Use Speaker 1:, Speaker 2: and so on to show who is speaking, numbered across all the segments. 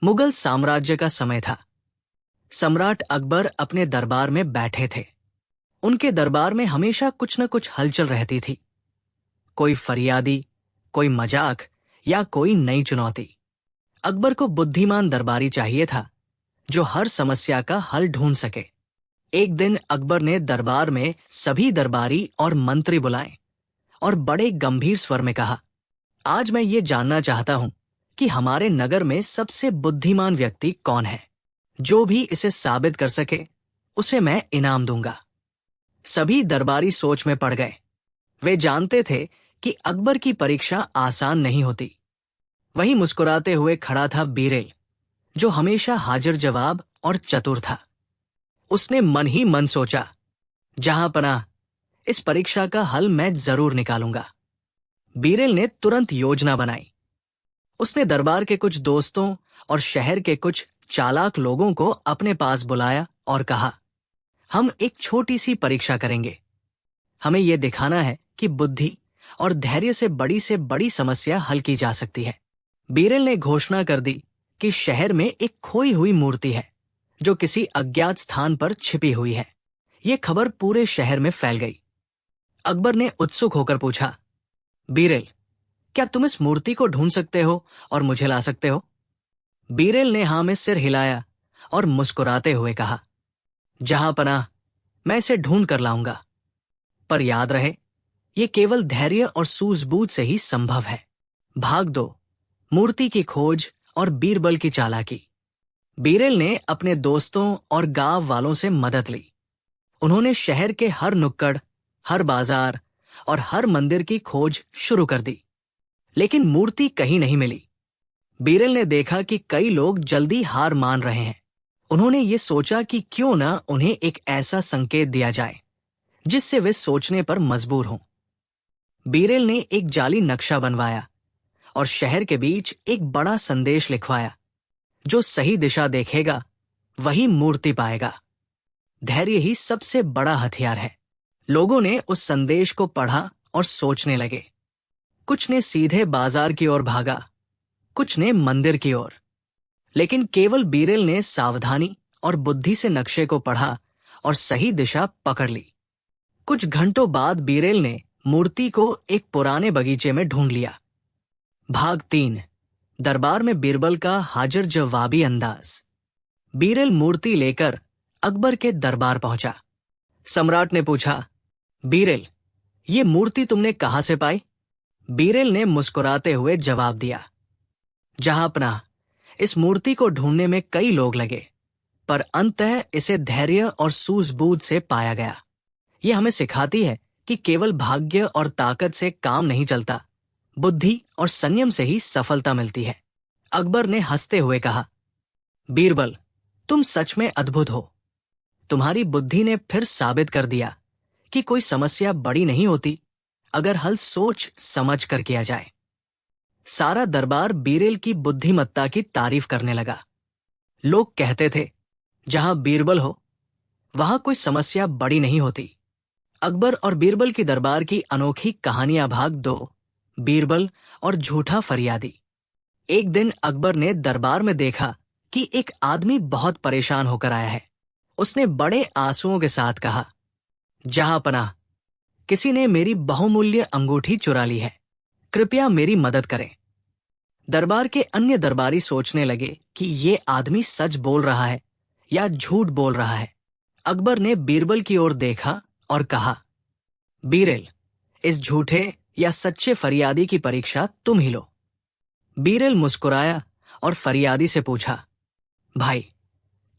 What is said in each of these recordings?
Speaker 1: मुगल साम्राज्य का समय था। सम्राट अकबर अपने दरबार में बैठे थे। उनके दरबार में हमेशा कुछ न कुछ हलचल रहती थी। कोई फरियादी, कोई मजाक या कोई नई चुनौती। अकबर को बुद्धिमान दरबारी चाहिए था जो हर समस्या का हल ढूंढ सके। एक दिन अकबर ने दरबार में सभी दरबारी और मंत्री बुलाए और बड़े गंभीर स्वर में कहा, आज मैं ये जानना चाहता हूं कि हमारे नगर में सबसे बुद्धिमान व्यक्ति कौन है। जो भी इसे साबित कर सके उसे मैं इनाम दूंगा। सभी दरबारी सोच में पड़ गए। वे जानते थे कि अकबर की परीक्षा आसान नहीं होती। वहीं मुस्कुराते हुए खड़ा था बीरेल, जो हमेशा हाजिर जवाब और चतुर था। उसने मन ही मन सोचा, जहां पनाह, इस परीक्षा का हल मैं जरूर निकालूंगा। बीरेल ने तुरंत योजना बनाई। उसने दरबार के कुछ दोस्तों और शहर के कुछ चालाक लोगों को अपने पास बुलाया और कहा, हम एक छोटी सी परीक्षा करेंगे। हमें यह दिखाना है कि बुद्धि और धैर्य से बड़ी समस्या हल की जा सकती है। बीरेल ने घोषणा कर दी कि शहर में एक खोई हुई मूर्ति है जो किसी अज्ञात स्थान पर छिपी हुई है। यह खबर पूरे शहर में फैल गई। अकबर ने उत्सुक होकर पूछा, बीरेल, क्या तुम इस मूर्ति को ढूंढ सकते हो और मुझे ला सकते हो? बीरेल ने हां में सिर हिलाया और मुस्कुराते हुए कहा, जहां पनाह, मैं इसे ढूंढ कर लाऊंगा। पर याद रहे, यह केवल धैर्य और सूझबूझ से ही संभव है। भाग 2, मूर्ति की खोज और बीरबल की चालाकी। बीरेल ने अपने दोस्तों और गांव वालों से मदद ली। उन्होंने शहर के हर नुक्कड़, हर बाजार और हर मंदिर की खोज शुरू कर दी, लेकिन मूर्ति कहीं नहीं मिली। बीरेल ने देखा कि कई लोग जल्दी हार मान रहे हैं। उन्होंने ये सोचा कि क्यों न उन्हें एक ऐसा संकेत दिया जाए जिससे वे सोचने पर मजबूर हों। बीरेल ने एक जाली नक्शा बनवाया और शहर के बीच एक बड़ा संदेश लिखवाया, जो सही दिशा देखेगा वही मूर्ति पाएगा। धैर्य ही सबसे बड़ा हथियार है। लोगों ने उस संदेश को पढ़ा और सोचने लगे। कुछ ने सीधे बाजार की ओर भागा, कुछ ने मंदिर की ओर, लेकिन केवल बीरेल ने सावधानी और बुद्धि से नक्शे को पढ़ा और सही दिशा पकड़ ली। कुछ घंटों बाद बीरेल ने मूर्ति को एक पुराने बगीचे में ढूंढ लिया। भाग 3, दरबार में बीरबल का हाजिर जवाबी अंदाज। बीरेल मूर्ति लेकर अकबर के दरबार पहुंचा। सम्राट ने पूछा, बीरेल, ये मूर्ति तुमने कहां से पाई? बीरेल ने मुस्कुराते हुए जवाब दिया, जहां पनाह, इस मूर्ति को ढूंढने में कई लोग लगे, पर अंततः इसे धैर्य और सूझबूझ से पाया गया। यह हमें सिखाती है कि केवल भाग्य और ताकत से काम नहीं चलता, बुद्धि और संयम से ही सफलता मिलती है। अकबर ने हंसते हुए कहा, बीरबल, तुम सच में अद्भुत हो। तुम्हारी बुद्धि ने फिर साबित कर दिया कि कोई समस्या बड़ी नहीं होती अगर हल सोच समझ कर किया जाए। सारा दरबार बीरेल की बुद्धिमत्ता की तारीफ करने लगा। लोग कहते थे, जहां बीरबल हो वहां कोई समस्या बड़ी नहीं होती। अकबर और बीरबल की दरबार की अनोखी कहानियां भाग 2, बीरबल और झूठा फरियादी। एक दिन अकबर ने दरबार में देखा कि एक आदमी बहुत परेशान होकर आया है। उसने बड़े आंसुओं के साथ कहा, जहां पनाह, किसी ने मेरी बहुमूल्य अंगूठी चुरा ली है, कृपया मेरी मदद करें। दरबार के अन्य दरबारी सोचने लगे कि ये आदमी सच बोल रहा है या झूठ बोल रहा है। अकबर ने बीरबल की ओर देखा और कहा, बीरेल, इस झूठे या सच्चे फरियादी की परीक्षा तुम ही लो। बीरेल मुस्कुराया और फरियादी से पूछा, भाई,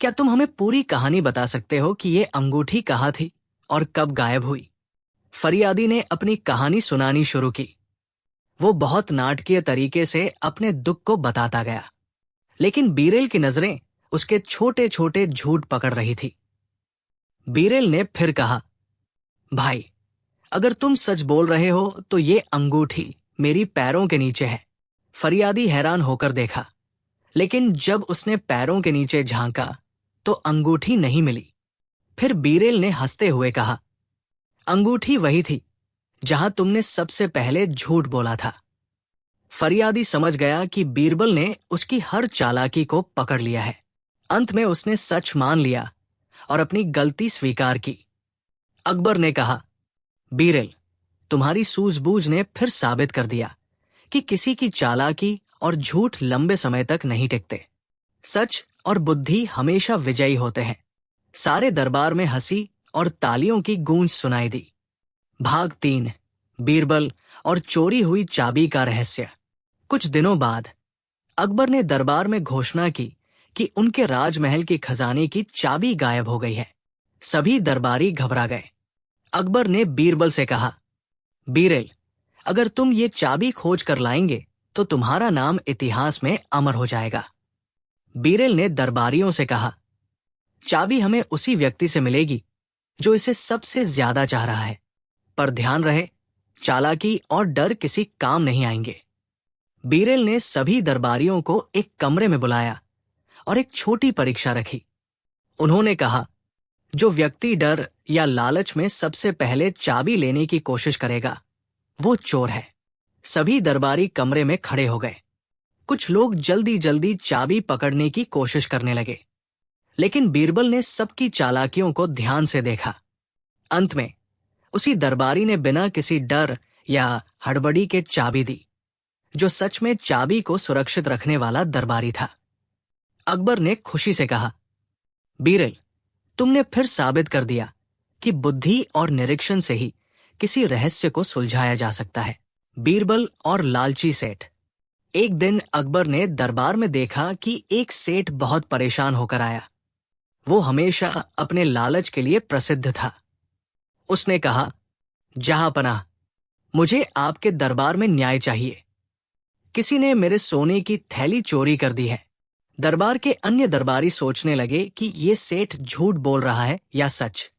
Speaker 1: क्या तुम हमें पूरी कहानी बता सकते हो कि ये अंगूठी कहाँ थी और कब गायब हुई? फरियादी ने अपनी कहानी सुनानी शुरू की। वो बहुत नाटकीय तरीके से अपने दुख को बताता गया, लेकिन बीरेल की नजरें उसके छोटे छोटे झूठ पकड़ रही थी। बीरेल ने फिर कहा, भाई, अगर तुम सच बोल रहे हो तो ये अंगूठी मेरी पैरों के नीचे है। फरियादी हैरान होकर देखा, लेकिन जब उसने पैरों के नीचे झांका तो अंगूठी नहीं मिली। फिर बीरेल ने हंसते हुए कहा, अंगूठी वही थी जहां तुमने सबसे पहले झूठ बोला था। फरियादी समझ गया कि बीरबल ने उसकी हर चालाकी को पकड़ लिया है। अंत में उसने सच मान लिया और अपनी गलती स्वीकार की। अकबर ने कहा, बीरल, तुम्हारी सूझबूझ ने फिर साबित कर दिया कि किसी की चालाकी और झूठ लंबे समय तक नहीं टिकते। सच और बुद्धि हमेशा विजयी होते हैं। सारे दरबार में हंसी और तालियों की गूंज सुनाई दी। भाग 3, बीरबल और चोरी हुई चाबी का रहस्य। कुछ दिनों बाद अकबर ने दरबार में घोषणा की कि उनके राजमहल की खजाने की चाबी गायब हो गई है। सभी दरबारी घबरा गए। अकबर ने बीरबल से कहा, बीरल, अगर तुम ये चाबी खोज कर लाएंगे तो तुम्हारा नाम इतिहास में अमर हो जाएगा। बीरल ने दरबारियों से कहा, चाबी हमें उसी व्यक्ति से मिलेगी जो इसे सबसे ज्यादा चाह रहा है, पर ध्यान रहे, चालाकी और डर किसी काम नहीं आएंगे। बीरल ने सभी दरबारियों को एक कमरे में बुलाया और एक छोटी परीक्षा रखी। उन्होंने कहा, जो व्यक्ति डर या लालच में सबसे पहले चाबी लेने की कोशिश करेगा वो चोर है। सभी दरबारी कमरे में खड़े हो गए। कुछ लोग जल्दी जल्दी चाबी पकड़ने की कोशिश करने लगे, लेकिन बीरबल ने सबकी चालाकियों को ध्यान से देखा। अंत में उसी दरबारी ने बिना किसी डर या हड़बड़ी के चाबी दी, जो सच में चाबी को सुरक्षित रखने वाला दरबारी था। अकबर ने खुशी से कहा, बीरल, तुमने फिर साबित कर दिया कि बुद्धि और निरीक्षण से ही किसी रहस्य को सुलझाया जा सकता है। बीरबल और लालची सेठ। एक दिन अकबर ने दरबार में देखा कि एक सेठ बहुत परेशान होकर आया। वो हमेशा अपने लालच के लिए प्रसिद्ध था। उसने कहा, जहांपनाह, मुझे आपके दरबार में न्याय चाहिए। किसी ने मेरे सोने की थैली चोरी कर दी है। दरबार के अन्य दरबारी सोचने लगे कि ये सेठ झूठ बोल रहा है या सच।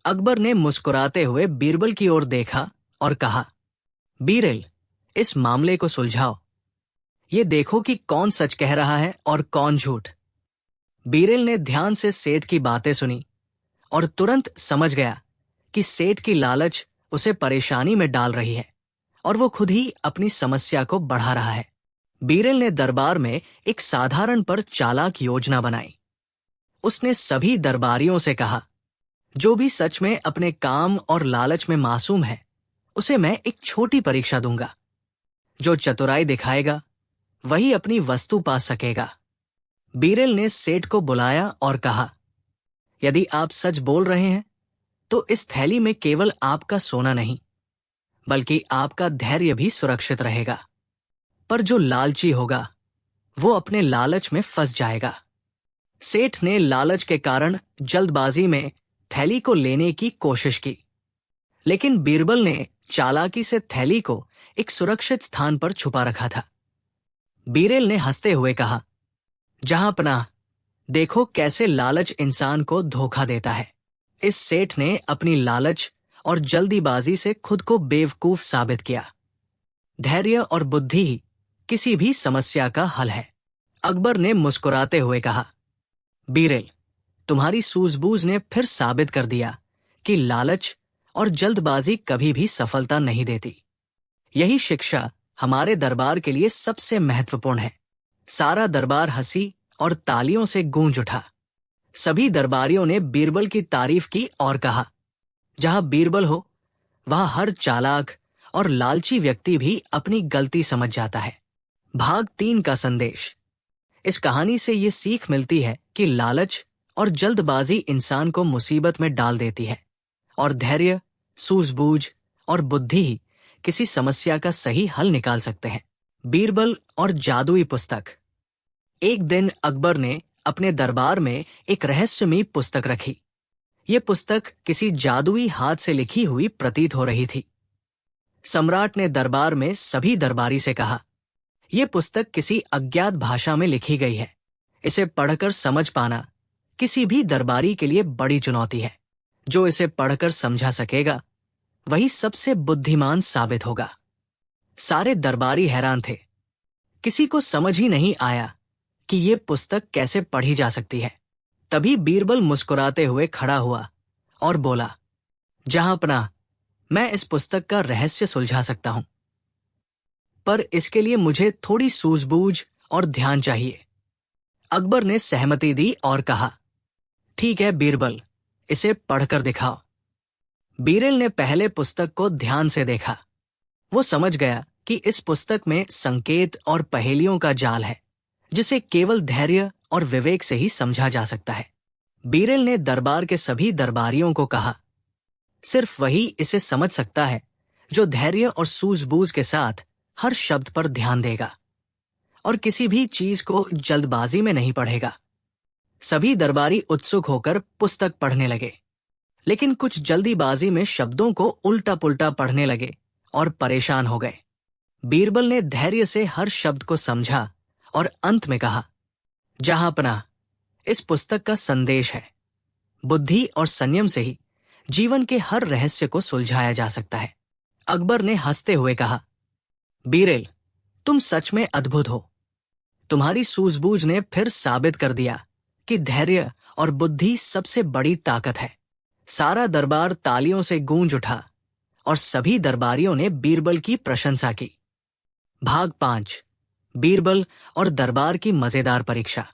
Speaker 1: अकबर ने मुस्कुराते हुए बीरबल की ओर देखा और कहा, बीरल, इस मामले को सुलझाओ। ये देखो कि कौन सच कह रहा है और कौन झूठ। बीरल ने ध्यान से सेठ की बातें सुनी और तुरंत समझ गया कि सेठ की लालच उसे परेशानी में डाल रही है और वो खुद ही अपनी समस्या को बढ़ा रहा है। बीरल ने दरबार में एक साधारण पर चालाक योजना बनाई। उसने सभी दरबारियों से कहा, जो भी सच में अपने काम और लालच में मासूम है, उसे मैं एक छोटी परीक्षा दूंगा। जो चतुराई दिखाएगा वही अपनी वस्तु पा सकेगा। बीरल ने सेठ को बुलाया और कहा, यदि आप सच बोल रहे हैं तो इस थैली में केवल आपका सोना नहीं, बल्कि आपका धैर्य भी सुरक्षित रहेगा। पर जो लालची होगा वो अपने लालच में फंस जाएगा। सेठ ने लालच के कारण जल्दबाजी में थैली को लेने की कोशिश की, लेकिन बीरबल ने चालाकी से थैली को एक सुरक्षित स्थान पर छुपा रखा था। बीरल ने हंसते हुए कहा, जहांपनाह, देखो कैसे लालच इंसान को धोखा देता है। इस सेठ ने अपनी लालच और जल्दीबाजी से खुद को बेवकूफ साबित किया। धैर्य और बुद्धि ही किसी भी समस्या का हल है। अकबर ने मुस्कुराते हुए कहा, बीरल, तुम्हारी सूझबूझ ने फिर साबित कर दिया कि लालच और जल्दबाजी कभी भी सफलता नहीं देती। यही शिक्षा हमारे दरबार के लिए सबसे महत्वपूर्ण है। सारा दरबार हंसी और तालियों से गूंज उठा। सभी दरबारियों ने बीरबल की तारीफ की और कहा, जहां बीरबल हो वहां हर चालाक और लालची व्यक्ति भी अपनी गलती समझ जाता है। भाग 3 का संदेश। इस कहानी से ये सीख मिलती है कि लालच और जल्दबाजी इंसान को मुसीबत में डाल देती है और धैर्य, सूझबूझ और बुद्धि ही किसी समस्या का सही हल निकाल सकते हैं। बीरबल और जादुई पुस्तक। एक दिन अकबर ने अपने दरबार में एक रहस्यमयी पुस्तक रखी। ये पुस्तक किसी जादुई हाथ से लिखी हुई प्रतीत हो रही थी। सम्राट ने दरबार में सभी दरबारी से कहा, यह पुस्तक किसी अज्ञात भाषा में लिखी गई है। इसे पढ़कर समझ पाना किसी भी दरबारी के लिए बड़ी चुनौती है। जो इसे पढ़कर समझा सकेगा वही सबसे बुद्धिमान साबित होगा। सारे दरबारी हैरान थे। किसी को समझ ही नहीं आया कि ये पुस्तक कैसे पढ़ी जा सकती है। तभी बीरबल मुस्कुराते हुए खड़ा हुआ और बोला, जहांपनाह, मैं इस पुस्तक का रहस्य सुलझा सकता हूं। पर इसके लिए मुझे थोड़ी सूझबूझ और ध्यान चाहिए। अकबर ने सहमति दी और कहा, ठीक है बीरबल, इसे पढ़कर दिखाओ। बीरल ने पहले पुस्तक को ध्यान से देखा। वो समझ गया कि इस पुस्तक में संकेत और पहेलियों का जाल है, जिसे केवल धैर्य और विवेक से ही समझा जा सकता है। बीरल ने दरबार के सभी दरबारियों को कहा, सिर्फ वही इसे समझ सकता है जो धैर्य और सूझबूझ के साथ हर शब्द पर ध्यान देगा और किसी भी चीज को जल्दबाजी में नहीं पढ़ेगा। सभी दरबारी उत्सुक होकर पुस्तक पढ़ने लगे, लेकिन कुछ जल्दीबाजी में शब्दों को उल्टा पुल्टा पढ़ने लगे और परेशान हो गए। बीरबल ने धैर्य से हर शब्द को समझा और अंत में कहा, जहांपनाह, इस पुस्तक का संदेश है, बुद्धि और संयम से ही जीवन के हर रहस्य को सुलझाया जा सकता है। अकबर ने हंसते हुए कहा, बीरल, तुम सच में अद्भुत हो। तुम्हारी सूझबूझ ने फिर साबित कर दिया कि धैर्य और बुद्धि सबसे बड़ी ताकत है। सारा दरबार तालियों से गूंज उठा और सभी दरबारियों ने बीरबल की प्रशंसा की। भाग 5, बीरबल और दरबार की मजेदार परीक्षा।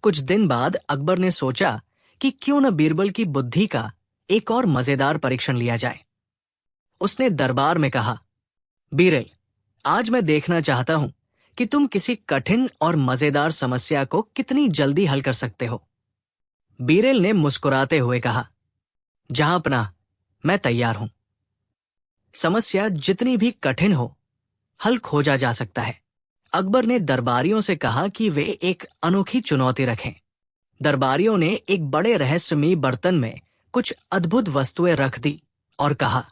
Speaker 1: कुछ दिन बाद अकबर ने सोचा कि क्यों न बीरबल की बुद्धि का एक और मजेदार परीक्षण लिया जाए। उसने दरबार में कहा, बीरल, आज मैं देखना चाहता हूं कि तुम किसी कठिन और मजेदार समस्या को कितनी जल्दी हल कर सकते हो। बीरल ने मुस्कुराते हुए कहा, जहांपनाह, मैं तैयार हूं। समस्या जितनी भी कठिन हो, हल खोजा जा सकता है। अकबर ने दरबारियों से कहा कि वे एक अनोखी चुनौती रखें। दरबारियों ने एक बड़े रहस्यमयी बर्तन में कुछ अद्भुत वस्तुएं रख दी और कहा,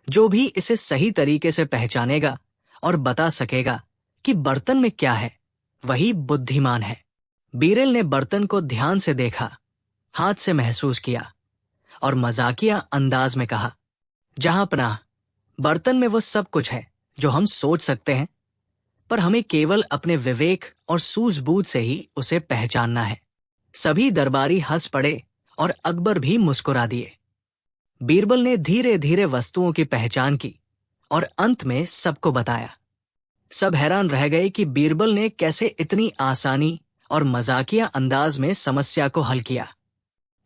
Speaker 1: जो भी इसे सही तरीके से पहचानेगा और बता सकेगा कि बर्तन में क्या है, वही बुद्धिमान है। बीरल ने बर्तन को ध्यान से देखा, हाथ से महसूस किया और मजाकिया अंदाज में कहा, जहांपनाह, बर्तन में वो सब कुछ है जो हम सोच सकते हैं, पर हमें केवल अपने विवेक और सूझबूझ से ही उसे पहचानना है। सभी दरबारी हंस पड़े और अकबर भी मुस्कुरा दिए। बीरबल ने धीरे धीरे वस्तुओं की पहचान की और अंत में सबको बताया। सब हैरान रह गए कि बीरबल ने कैसे इतनी आसानी और मजाकिया अंदाज में समस्या को हल किया।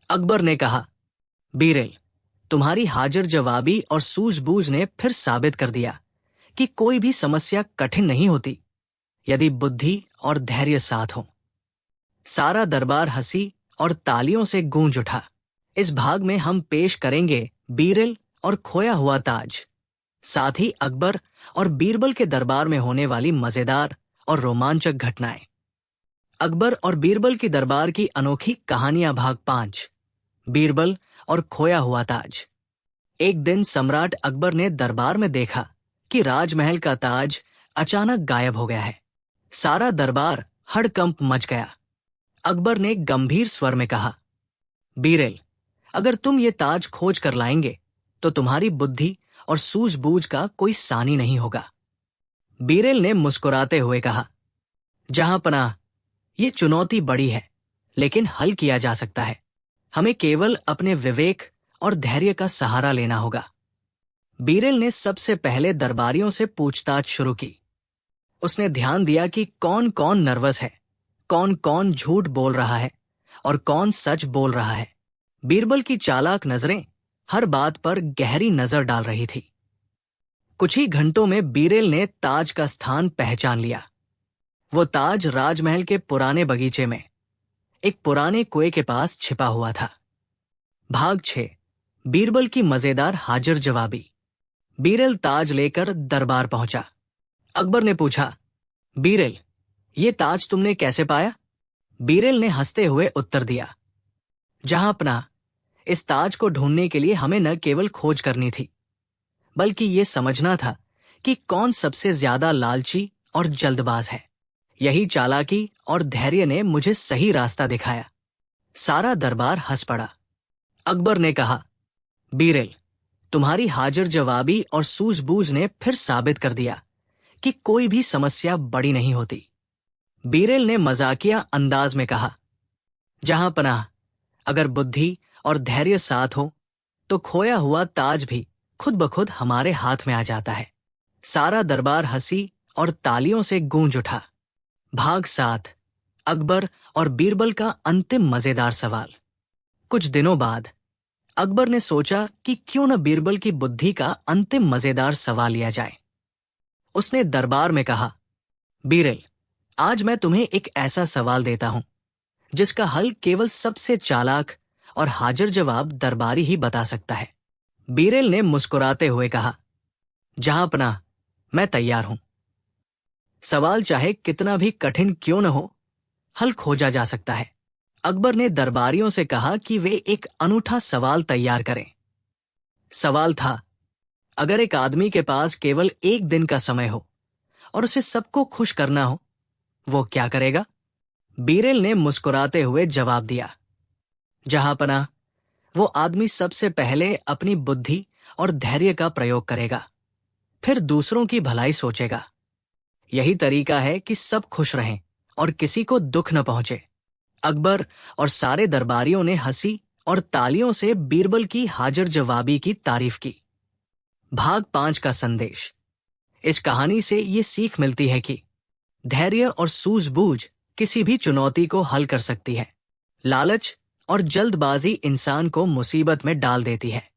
Speaker 1: अकबर ने कहा, बीरल, तुम्हारी हाजिर जवाबी और सूझबूझ ने फिर साबित कर दिया कि कोई भी समस्या कठिन नहीं होती यदि बुद्धि और धैर्य साथ हो। सारा दरबार हंसी और तालियों से गूंज उठा। इस भाग में हम पेश करेंगे बीरल और खोया हुआ ताज, साथ ही अकबर और बीरबल के दरबार में होने वाली मजेदार और रोमांचक घटनाएं। अकबर और बीरबल की दरबार की अनोखी कहानियां, भाग 5, बीरबल और खोया हुआ ताज। एक दिन सम्राट अकबर ने दरबार में देखा कि राजमहल का ताज अचानक गायब हो गया है। सारा दरबार हड़कंप मच गया। अकबर ने गंभीर स्वर में कहा, बीरल, अगर तुम ये ताज खोज कर लाएंगे तो तुम्हारी बुद्धि और सूझबूझ का कोई सानी नहीं होगा। बीरल ने मुस्कुराते हुए कहा, जहांपनाह, ये चुनौती बड़ी है, लेकिन हल किया जा सकता है। हमें केवल अपने विवेक और धैर्य का सहारा लेना होगा। बीरल ने सबसे पहले दरबारियों से पूछताछ शुरू की। उसने ध्यान दिया कि कौन कौन नर्वस है, कौन कौन झूठ बोल रहा है और कौन सच बोल रहा है। बीरबल की चालाक नजरें हर बात पर गहरी नजर डाल रही थी। कुछ ही घंटों में बीरल ने ताज का स्थान पहचान लिया। वो ताज राजमहल के पुराने बगीचे में एक पुराने कुएं के पास छिपा हुआ था। भाग 6, बीरबल की मजेदार हाजिर जवाबी। बीरल ताज लेकर दरबार पहुंचा। अकबर ने पूछा, बीरल, ये ताज तुमने कैसे पाया? बीरल ने हंसते हुए उत्तर दिया, जहांपनाह, इस ताज को ढूंढने के लिए हमें न केवल खोज करनी थी, बल्कि ये समझना था कि कौन सबसे ज्यादा लालची और जल्दबाज है। यही चालाकी और धैर्य ने मुझे सही रास्ता दिखाया। सारा दरबार हंस पड़ा। अकबर ने कहा, बीरल, तुम्हारी हाजिर जवाबी और सूझबूझ ने फिर साबित कर दिया कि कोई भी समस्या बड़ी नहीं होती। बीरल ने मजाकिया अंदाज में कहा, जहांपनाह, अगर बुद्धि और धैर्य साथ हो तो खोया हुआ ताज भी खुद ब खुद हमारे हाथ में आ जाता है। सारा दरबार हंसी और तालियों से गूंज उठा। भाग 7, अकबर और बीरबल का अंतिम मजेदार सवाल। कुछ दिनों बाद अकबर ने सोचा कि क्यों न बीरबल की बुद्धि का अंतिम मजेदार सवाल लिया जाए। उसने दरबार में कहा, बीरबल, आज मैं तुम्हें एक ऐसा सवाल देता हूं जिसका हल केवल सबसे चालाक और हाजिर जवाब दरबारी ही बता सकता है। बीरबल ने मुस्कुराते हुए कहा, जहांपनाह, मैं तैयार हूं। सवाल चाहे कितना भी कठिन क्यों न हो, हल खोजा जा सकता है। अकबर ने दरबारियों से कहा कि वे एक अनूठा सवाल तैयार करें। सवाल था, अगर एक आदमी के पास केवल एक दिन का समय हो और उसे सबको खुश करना हो, वो क्या करेगा? बीरबल ने मुस्कुराते हुए जवाब दिया, जहांपनाह, वो आदमी सबसे पहले अपनी बुद्धि और धैर्य का प्रयोग करेगा, फिर दूसरों की भलाई सोचेगा। यही तरीका है कि सब खुश रहें और किसी को दुख न पहुंचे। अकबर और सारे दरबारियों ने हंसी और तालियों से बीरबल की हाजिर जवाबी की तारीफ की। भाग 5 का संदेश। इस कहानी से ये सीख मिलती है कि धैर्य और सूझबूझ किसी भी चुनौती को हल कर सकती है। लालच और जल्दबाजी इंसान को मुसीबत में डाल देती है।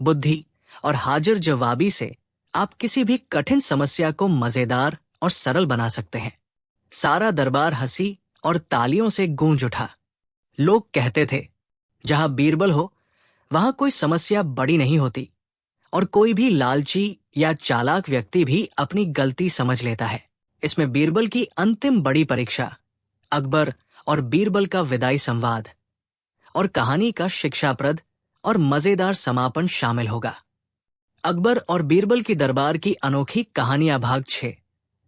Speaker 1: बुद्धि और हाजिर जवाबी से आप किसी भी कठिन समस्या को मजेदार और सरल बना सकते हैं। सारा दरबार हंसी और तालियों से गूंज उठा। लोग कहते थे, जहां बीरबल हो वहां कोई समस्या बड़ी नहीं होती और कोई भी लालची या चालाक व्यक्ति भी अपनी गलती समझ लेता है। इसमें बीरबल की अंतिम बड़ी परीक्षा, अकबर और बीरबल का विदाई संवाद और कहानी का शिक्षाप्रद और मजेदार समापन शामिल होगा। अकबर और बीरबल की दरबार की अनोखी कहानियां भाग 6,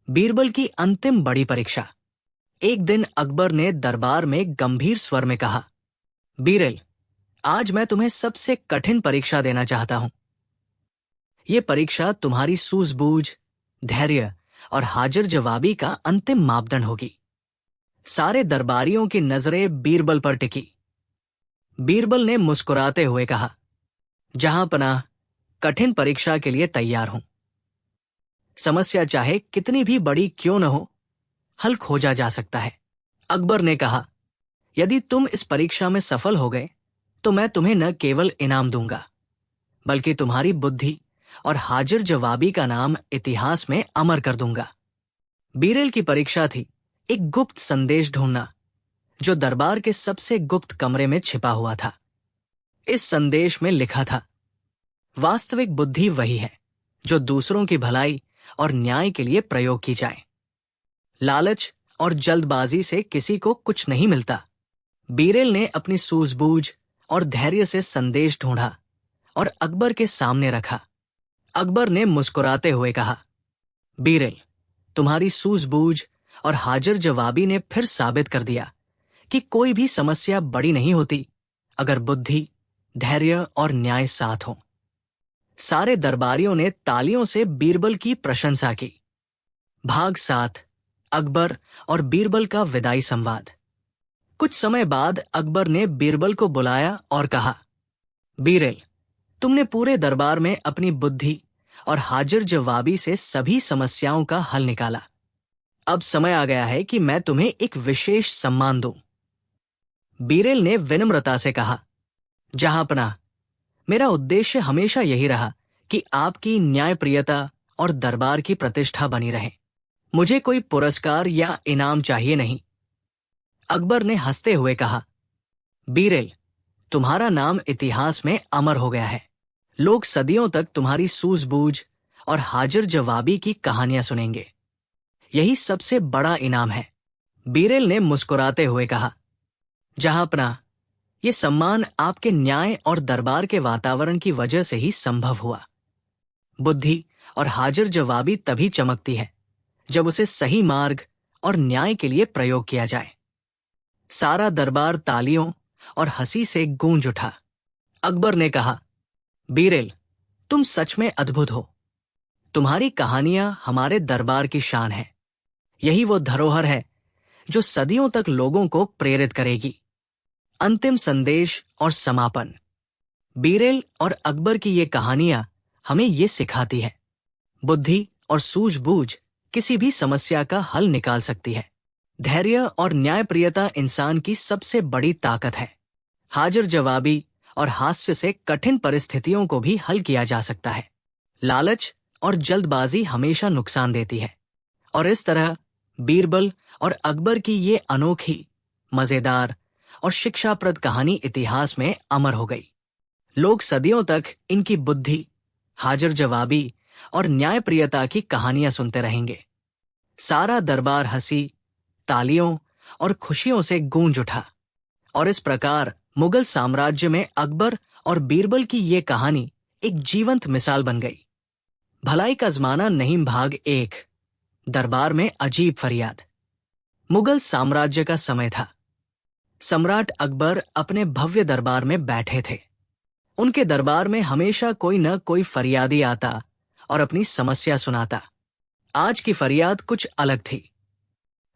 Speaker 1: बीरबल की अंतिम बड़ी परीक्षा। एक दिन अकबर ने दरबार में गंभीर स्वर में कहा, बीरबल, आज मैं तुम्हें सबसे कठिन परीक्षा देना चाहता हूं। यह परीक्षा तुम्हारी सूझबूझ, धैर्य और हाजिर जवाबी का अंतिम मापदंड होगी। सारे दरबारियों की नजरें बीरबल पर टिकी। बीरबल ने मुस्कुराते हुए कहा, जहांपनाह, कठिन परीक्षा के लिए तैयार हूं। समस्या चाहे कितनी भी बड़ी क्यों न हो, हल खोजा जा सकता है। अकबर ने कहा, यदि तुम इस परीक्षा में सफल हो गए तो मैं तुम्हें न केवल इनाम दूंगा बल्कि तुम्हारी बुद्धि और हाजिर जवाबी का नाम इतिहास में अमर कर दूंगा। बीरबल की परीक्षा थी एक गुप्त संदेश ढूंढना जो दरबार के सबसे गुप्त कमरे में छिपा हुआ था। इस संदेश में लिखा था, वास्तविक बुद्धि वही है जो दूसरों की भलाई और न्याय के लिए प्रयोग की जाए। लालच और जल्दबाजी से किसी को कुछ नहीं मिलता। बीरबल ने अपनी सूझबूझ और धैर्य से संदेश ढूंढा और अकबर के सामने रखा। अकबर ने मुस्कुराते हुए कहा, बीरबल, तुम्हारी सूझबूझ और हाजिर जवाबी ने फिर साबित कर दिया कि कोई भी समस्या बड़ी नहीं होती अगर बुद्धि, धैर्य और न्याय साथ हो। सारे दरबारियों ने तालियों से बीरबल की प्रशंसा की। भाग 7, अकबर और बीरबल का विदाई संवाद। कुछ समय बाद अकबर ने बीरबल को बुलाया और कहा, बीरबल, तुमने पूरे दरबार में अपनी बुद्धि और हाजिर जवाबी से सभी समस्याओं का हल निकाला। अब समय आ गया है कि मैं तुम्हें एक विशेष सम्मान दूं। बीरबल ने विनम्रता से कहा, जहांपनाह, मेरा उद्देश्य हमेशा यही रहा कि आपकी न्यायप्रियता और दरबार की प्रतिष्ठा बनी रहे। मुझे कोई पुरस्कार या इनाम चाहिए नहीं। अकबर ने हंसते हुए कहा, बीरबल, तुम्हारा नाम इतिहास में अमर हो गया है। लोग सदियों तक तुम्हारी सूझबूझ और हाजिर जवाबी की कहानियां सुनेंगे। यही सबसे बड़ा इनाम है। बीरबल ने मुस्कुराते हुए कहा, जहांपनाह, ये सम्मान आपके न्याय और दरबार के वातावरण की वजह से ही संभव हुआ। बुद्धि और हाजिर जवाबी तभी चमकती है जब उसे सही मार्ग और न्याय के लिए प्रयोग किया जाए। सारा दरबार तालियों और हंसी से गूंज उठा। अकबर ने कहा, बीरबल, तुम सच में अद्भुत हो। तुम्हारी कहानियां हमारे दरबार की शान है। यही वो धरोहर है जो सदियों तक लोगों को प्रेरित करेगी। अंतिम संदेश और समापन। बीरबल और अकबर की ये कहानियां हमें ये सिखाती है, बुद्धि और सूझबूझ किसी भी समस्या का हल निकाल सकती है। धैर्य और न्यायप्रियता इंसान की सबसे बड़ी ताकत है। हाजिर जवाबी और हास्य से कठिन परिस्थितियों को भी हल किया जा सकता है। लालच और जल्दबाजी हमेशा नुकसान देती है। और इस तरह बीरबल और अकबर की ये अनोखी, मजेदार और शिक्षाप्रद कहानी इतिहास में अमर हो गई। लोग सदियों तक इनकी बुद्धि, हाजिर जवाबी और न्यायप्रियता की कहानियां सुनते रहेंगे। सारा दरबार हंसी, तालियों और खुशियों से गूंज उठा। और इस प्रकार मुगल साम्राज्य में अकबर और बीरबल की ये कहानी एक जीवंत मिसाल बन गई। भलाई का जमाना नहीं भाग 1, दरबार में अजीब फरियाद। मुगल साम्राज्य का समय था। सम्राट अकबर अपने भव्य दरबार में बैठे थे। उनके दरबार में हमेशा कोई न कोई फरियादी आता और अपनी समस्या सुनाता। आज की फरियाद कुछ अलग थी।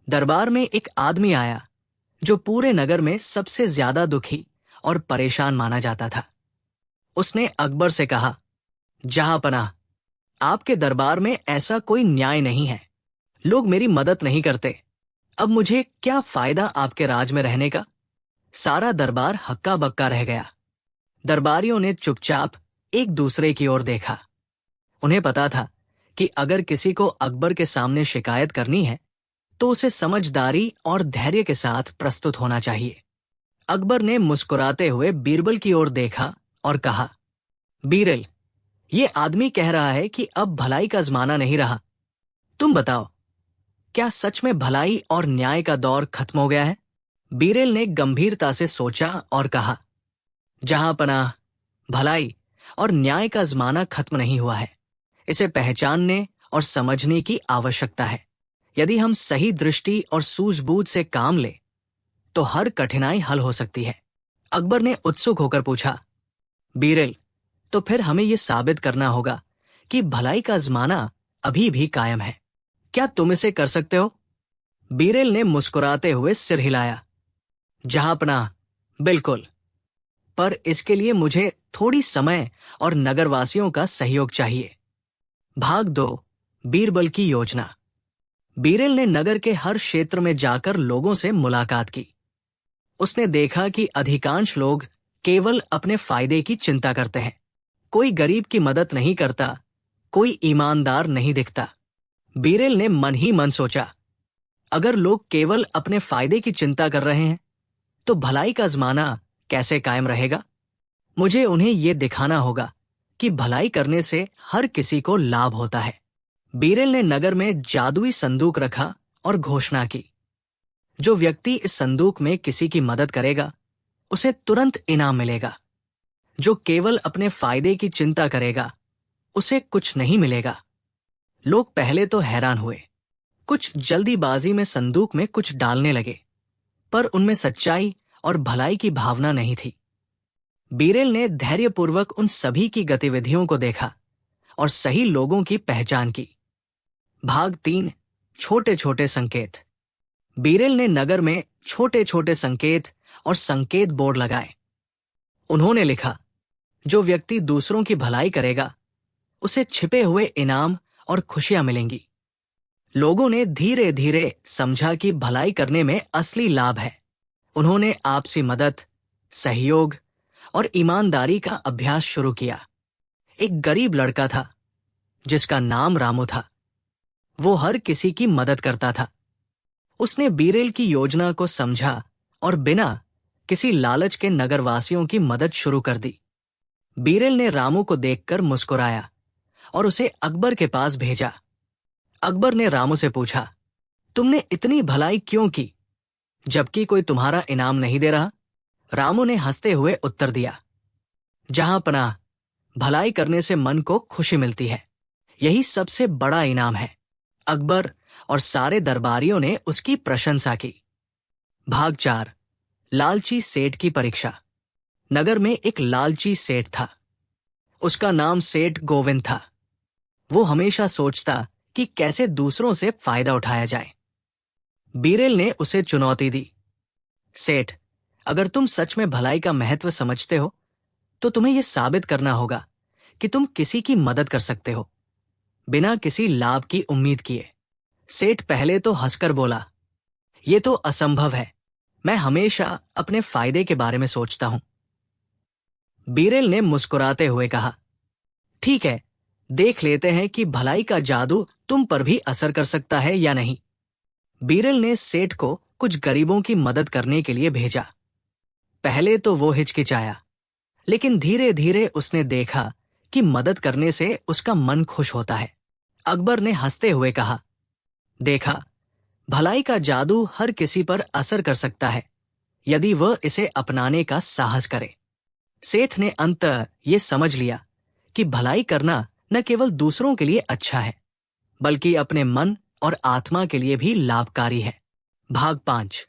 Speaker 1: दरबार में एक आदमी आया जो पूरे नगर में सबसे ज्यादा दुखी और परेशान माना जाता था। उसने अकबर से कहा, जहांपनाह, आपके दरबार में ऐसा कोई न्याय नहीं है। लोग मेरी मदद नहीं करते। अब मुझे क्या फायदा आपके राज में रहने का? सारा दरबार हक्का बक्का रह गया। दरबारियों ने चुपचाप एक दूसरे की ओर देखा। उन्हें पता था कि अगर किसी को अकबर के सामने शिकायत करनी है तो उसे समझदारी और धैर्य के साथ प्रस्तुत होना चाहिए। अकबर ने मुस्कुराते हुए बीरबल की ओर देखा और कहा, बीरबल, ये आदमी कह रहा है कि अब भलाई का जमाना नहीं रहा। तुम बताओ, क्या सच में भलाई और न्याय का दौर खत्म हो गया है? बीरबल ने गंभीरता से सोचा और कहा, जहांपनाह, भलाई और न्याय का जमाना खत्म नहीं हुआ है। इसे पहचानने और समझने की आवश्यकता है। यदि हम सही दृष्टि और सूझबूझ से काम ले तो हर कठिनाई हल हो सकती है। अकबर ने उत्सुक होकर पूछा, बीरबल, तो फिर हमें यह साबित करना होगा कि भलाई का जमाना अभी भी कायम है। क्या तुम इसे कर सकते हो? बीरबल ने मुस्कुराते हुए सिर हिलाया, जहांपनाह, बिल्कुल, पर इसके लिए मुझे थोड़ी समय और नगरवासियों का सहयोग चाहिए। भाग 2, बीरबल की योजना। बीरबल ने नगर के हर क्षेत्र में जाकर लोगों से मुलाकात की। उसने देखा कि अधिकांश लोग केवल अपने फायदे की चिंता करते हैं। कोई गरीब की मदद नहीं करता, कोई ईमानदार नहीं दिखता। बीरबल ने मन ही मन सोचा, अगर लोग केवल अपने फायदे की चिंता कर रहे हैं तो भलाई का जमाना कैसे कायम रहेगा? मुझे उन्हें यह दिखाना होगा कि भलाई करने से हर किसी को लाभ होता है। बीरबल ने नगर में जादुई संदूक रखा और घोषणा की, जो व्यक्ति इस संदूक में किसी की मदद करेगा उसे तुरंत इनाम मिलेगा। जो केवल अपने फायदे की चिंता करेगा उसे कुछ नहीं मिलेगा। लोग पहले तो हैरान हुए। कुछ जल्दीबाजी में संदूक में कुछ डालने लगे, पर उनमें सच्चाई और भलाई की भावना नहीं थी। बीरबल ने धैर्यपूर्वक उन सभी की गतिविधियों को देखा और सही लोगों की पहचान की। भाग 3, छोटे छोटे संकेत। बीरबल ने नगर में छोटे छोटे संकेत और संकेत बोर्ड लगाए। उन्होंने लिखा, जो व्यक्ति दूसरों की भलाई करेगा उसे छिपे हुए इनाम और खुशियां मिलेंगी। लोगों ने धीरे धीरे समझा कि भलाई करने में असली लाभ है। उन्होंने आपसी मदद, सहयोग और ईमानदारी का अभ्यास शुरू किया। एक गरीब लड़का था जिसका नाम रामू था। वो हर किसी की मदद करता था। उसने बीरबल की योजना को समझा और बिना किसी लालच के नगरवासियों की मदद शुरू कर दी। बीरबल ने रामू को देखकर मुस्कुराया और उसे अकबर के पास भेजा। अकबर ने रामू से पूछा, तुमने इतनी भलाई क्यों की जबकि कोई तुम्हारा इनाम नहीं दे रहा? रामू ने हंसते हुए उत्तर दिया, जहांपनाह, भलाई करने से मन को खुशी मिलती है। यही सबसे बड़ा इनाम है। अकबर और सारे दरबारियों ने उसकी प्रशंसा की। भाग 4, लालची सेठ की परीक्षा। नगर में एक लालची सेठ था। उसका नाम सेठ गोविंद था। वो हमेशा सोचता कि कैसे दूसरों से फायदा उठाया जाए। बीरबल ने उसे चुनौती दी, सेठ, अगर तुम सच में भलाई का महत्व समझते हो तो तुम्हें यह साबित करना होगा कि तुम किसी की मदद कर सकते हो बिना किसी लाभ की उम्मीद किए। सेठ पहले तो हंसकर बोला, ये तो असंभव है, मैं हमेशा अपने फायदे के बारे में सोचता हूं। बीरेल ने मुस्कुराते हुए कहा, ठीक है, देख लेते हैं कि भलाई का जादू तुम पर भी असर कर सकता है या नहीं। बीरेल ने सेठ को कुछ गरीबों की मदद करने के लिए भेजा। पहले तो वो हिचकिचाया, लेकिन धीरे धीरे उसने देखा कि मदद करने से उसका मन खुश होता है। अकबर ने हंसते हुए कहा, देखा, भलाई का जादू हर किसी पर असर कर सकता है यदि वह इसे अपनाने का साहस करे। सेठ ने अंततः ये समझ लिया कि भलाई करना न केवल दूसरों के लिए अच्छा है, बल्कि अपने मन और आत्मा के लिए भी लाभकारी है। भाग 5।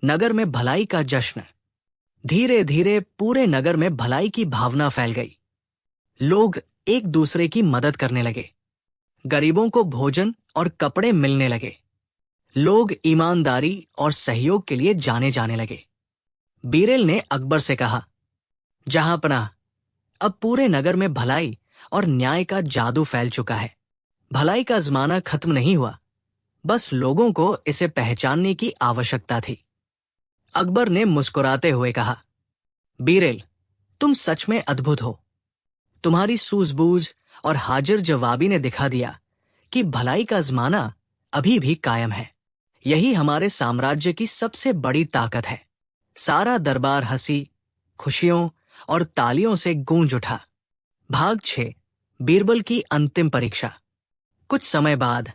Speaker 1: नगर में भलाई का जश्न। धीरे धीरे पूरे नगर में भलाई की भावना फैल गई। लोग एक दूसरे की मदद करने लगे। गरीबों को भोजन और कपड़े मिलने लगे। लोग ईमानदारी और सहयोग के लिए जाने जाने लगे। बीरेल ने अकबर से कहा, जहांपनाह, अब पूरे नगर में भलाई और न्याय का जादू फैल चुका है। भलाई का जमाना खत्म नहीं हुआ, बस लोगों को इसे पहचानने की आवश्यकता थी। अकबर ने मुस्कुराते हुए कहा, बीरेल, तुम सच में अद्भुत हो। तुम्हारी सूझबूझ और हाजिर जवाबी ने दिखा दिया कि भलाई का जमाना अभी भी कायम है। यही हमारे साम्राज्य की सबसे बड़ी ताकत है। सारा दरबार हंसी, खुशियों और तालियों से गूंज उठा। भाग 6। बीरबल की अंतिम परीक्षा। कुछ समय बाद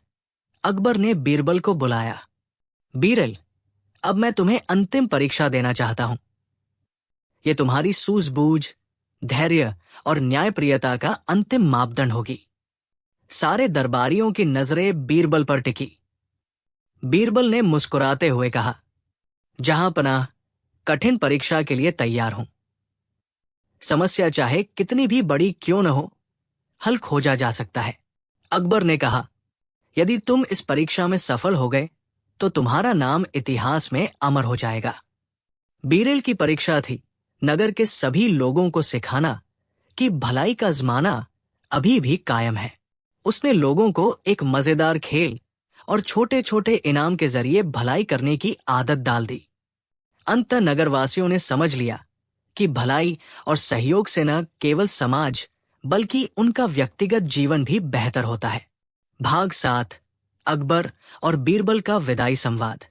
Speaker 1: अकबर ने बीरबल को बुलाया। बीरल, अब मैं तुम्हें अंतिम परीक्षा देना चाहता हूं। यह तुम्हारी सूझबूझ, धैर्य और न्यायप्रियता का अंतिम मापदंड होगी। सारे दरबारियों की नजरें बीरबल पर टिकी। बीरबल ने मुस्कुराते हुए कहा, जहांपनाह, कठिन परीक्षा के लिए तैयार हूं। समस्या चाहे कितनी भी बड़ी क्यों न हो, हल खोजा जा सकता है। अकबर ने कहा, यदि तुम इस परीक्षा में सफल हो गए तो तुम्हारा नाम इतिहास में अमर हो जाएगा। बीरेल की परीक्षा थी नगर के सभी लोगों को सिखाना कि भलाई का जमाना अभी भी कायम है। उसने लोगों को एक मजेदार खेल और छोटे छोटे इनाम के जरिए भलाई करने की आदत डाल दी। अंततः नगरवासियों ने समझ लिया कि भलाई और सहयोग से न केवल समाज बल्कि उनका व्यक्तिगत जीवन भी बेहतर होता है। भाग 7। अकबर और बीरबल का विदाई संवाद।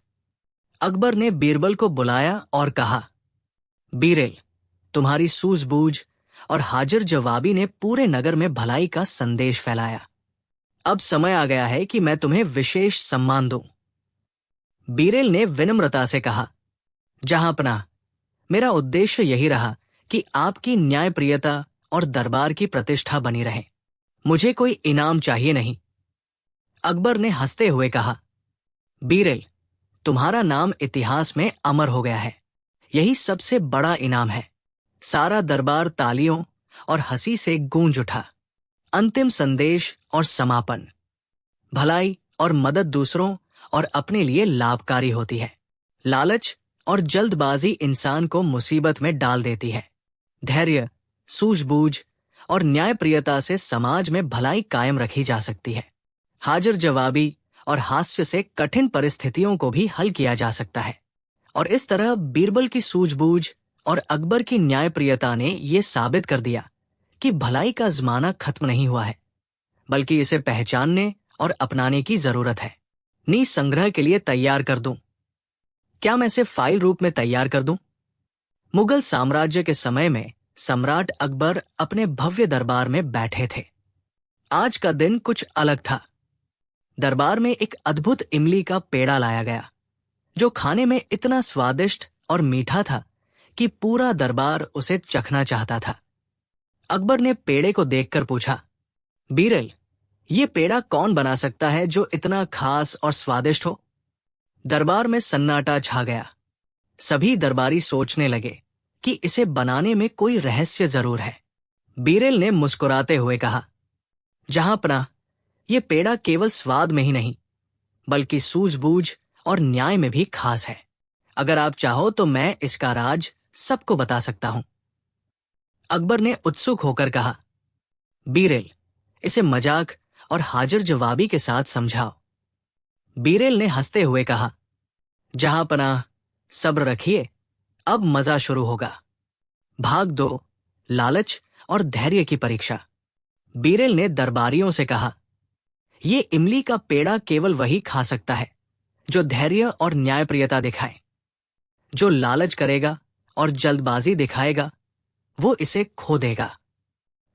Speaker 1: अकबर ने बीरबल को बुलाया और कहा, बीरेल, तुम्हारी सूझबूझ और हाजिर जवाबी ने पूरे नगर में भलाई का संदेश फैलाया। अब समय आ गया है कि मैं तुम्हें विशेष सम्मान दूं। बीरेल ने विनम्रता से कहा, जहांपनाह, मेरा उद्देश्य यही रहा कि आपकी न्यायप्रियता और दरबार की प्रतिष्ठा बनी रहे। मुझे कोई इनाम चाहिए नहीं। अकबर ने हंसते हुए कहा, बीरेल, तुम्हारा नाम इतिहास में अमर हो गया है। यही सबसे बड़ा इनाम है। सारा दरबार तालियों और हंसी से गूंज उठा। अंतिम संदेश और समापन। भलाई और मदद दूसरों और अपने लिए लाभकारी होती है। लालच और जल्दबाजी इंसान को मुसीबत में डाल देती है। धैर्य, सूझबूझ और न्यायप्रियता से समाज में भलाई कायम रखी जा सकती है। हाजिर जवाबी और हास्य से कठिन परिस्थितियों को भी हल किया जा सकता है। और इस तरह बीरबल की सूझबूझ और अकबर की न्यायप्रियता ने यह साबित कर दिया कि भलाई का जमाना खत्म नहीं हुआ है, बल्कि इसे पहचानने और अपनाने की जरूरत है। नीति संग्रह के लिए तैयार कर दूं? क्या मैं इसे फाइल रूप में तैयार कर दूं? मुगल साम्राज्य के समय में सम्राट अकबर अपने भव्य दरबार में बैठे थे। आज का दिन कुछ अलग था। दरबार में एक अद्भुत इमली का पेड़ा लाया गया, जो खाने में इतना स्वादिष्ट और मीठा था कि पूरा दरबार उसे चखना चाहता था। अकबर ने पेड़े को देखकर पूछा, बीरल, ये पेड़ा कौन बना सकता है जो इतना खास और स्वादिष्ट हो? दरबार में सन्नाटा छा गया। सभी दरबारी सोचने लगे कि इसे बनाने में कोई रहस्य जरूर है। बीरेल ने मुस्कुराते हुए कहा, जहांपनाह, ये पेड़ा केवल स्वाद में ही नहीं, बल्कि सूझबूझ और न्याय में भी खास है। अगर आप चाहो तो मैं इसका राज सबको बता सकता हूं। अकबर ने उत्सुक होकर कहा, बीरेल, इसे मजाक और हाजिर जवाबी के साथ समझाओ। बीरेल ने हंसते हुए कहा, जहां पनाह, सब्र रखिए, अब मजा शुरू होगा। भाग 2, लालच और धैर्य की परीक्षा। बीरेल ने दरबारियों से कहा, ये इमली का पेड़ा केवल वही खा सकता है जो धैर्य और न्यायप्रियता दिखाए। जो लालच करेगा और जल्दबाजी दिखाएगा, वो इसे खो देगा।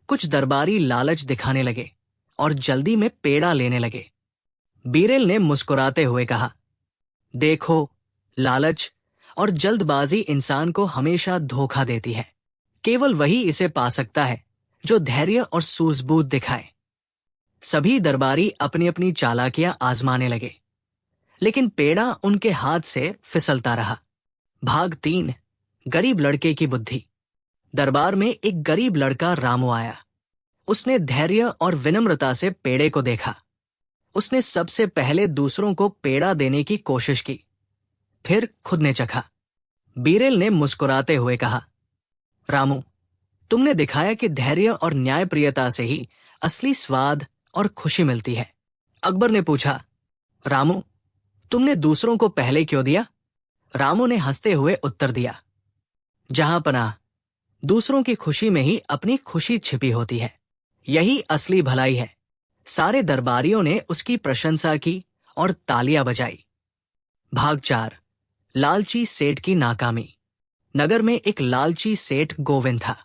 Speaker 1: कुछ दरबारी लालच दिखाने लगे और जल्दी में पेड़ा लेने लगे। बीरेल ने मुस्कुराते हुए कहा, देखो, लालच और जल्दबाजी इंसान को हमेशा धोखा देती है। केवल वही इसे पा सकता है जो धैर्य और सूझबूझ दिखाए। सभी दरबारी अपनी अपनी चालाकियां आजमाने लगे, लेकिन पेड़ा उनके हाथ से फिसलता रहा। भाग 3, गरीब लड़के की बुद्धि। दरबार में एक गरीब लड़का रामू आया। उसने धैर्य और विनम्रता से पेड़े को देखा। उसने सबसे पहले दूसरों को पेड़ा देने की कोशिश की, फिर खुद ने चखा। बीरेल ने मुस्कुराते हुए कहा, रामू, तुमने दिखाया कि धैर्य और न्यायप्रियता से ही असली स्वाद और खुशी मिलती है। अकबर ने पूछा, रामू, तुमने दूसरों को पहले क्यों दिया? रामू ने हंसते हुए उत्तर दिया, जहां पनाह, दूसरों की खुशी में ही अपनी खुशी छिपी होती है। यही असली भलाई है। सारे दरबारियों ने उसकी प्रशंसा की और तालियां बजाई। भाग 4, लालची सेठ की नाकामी। नगर में एक लालची सेठ गोविंद था।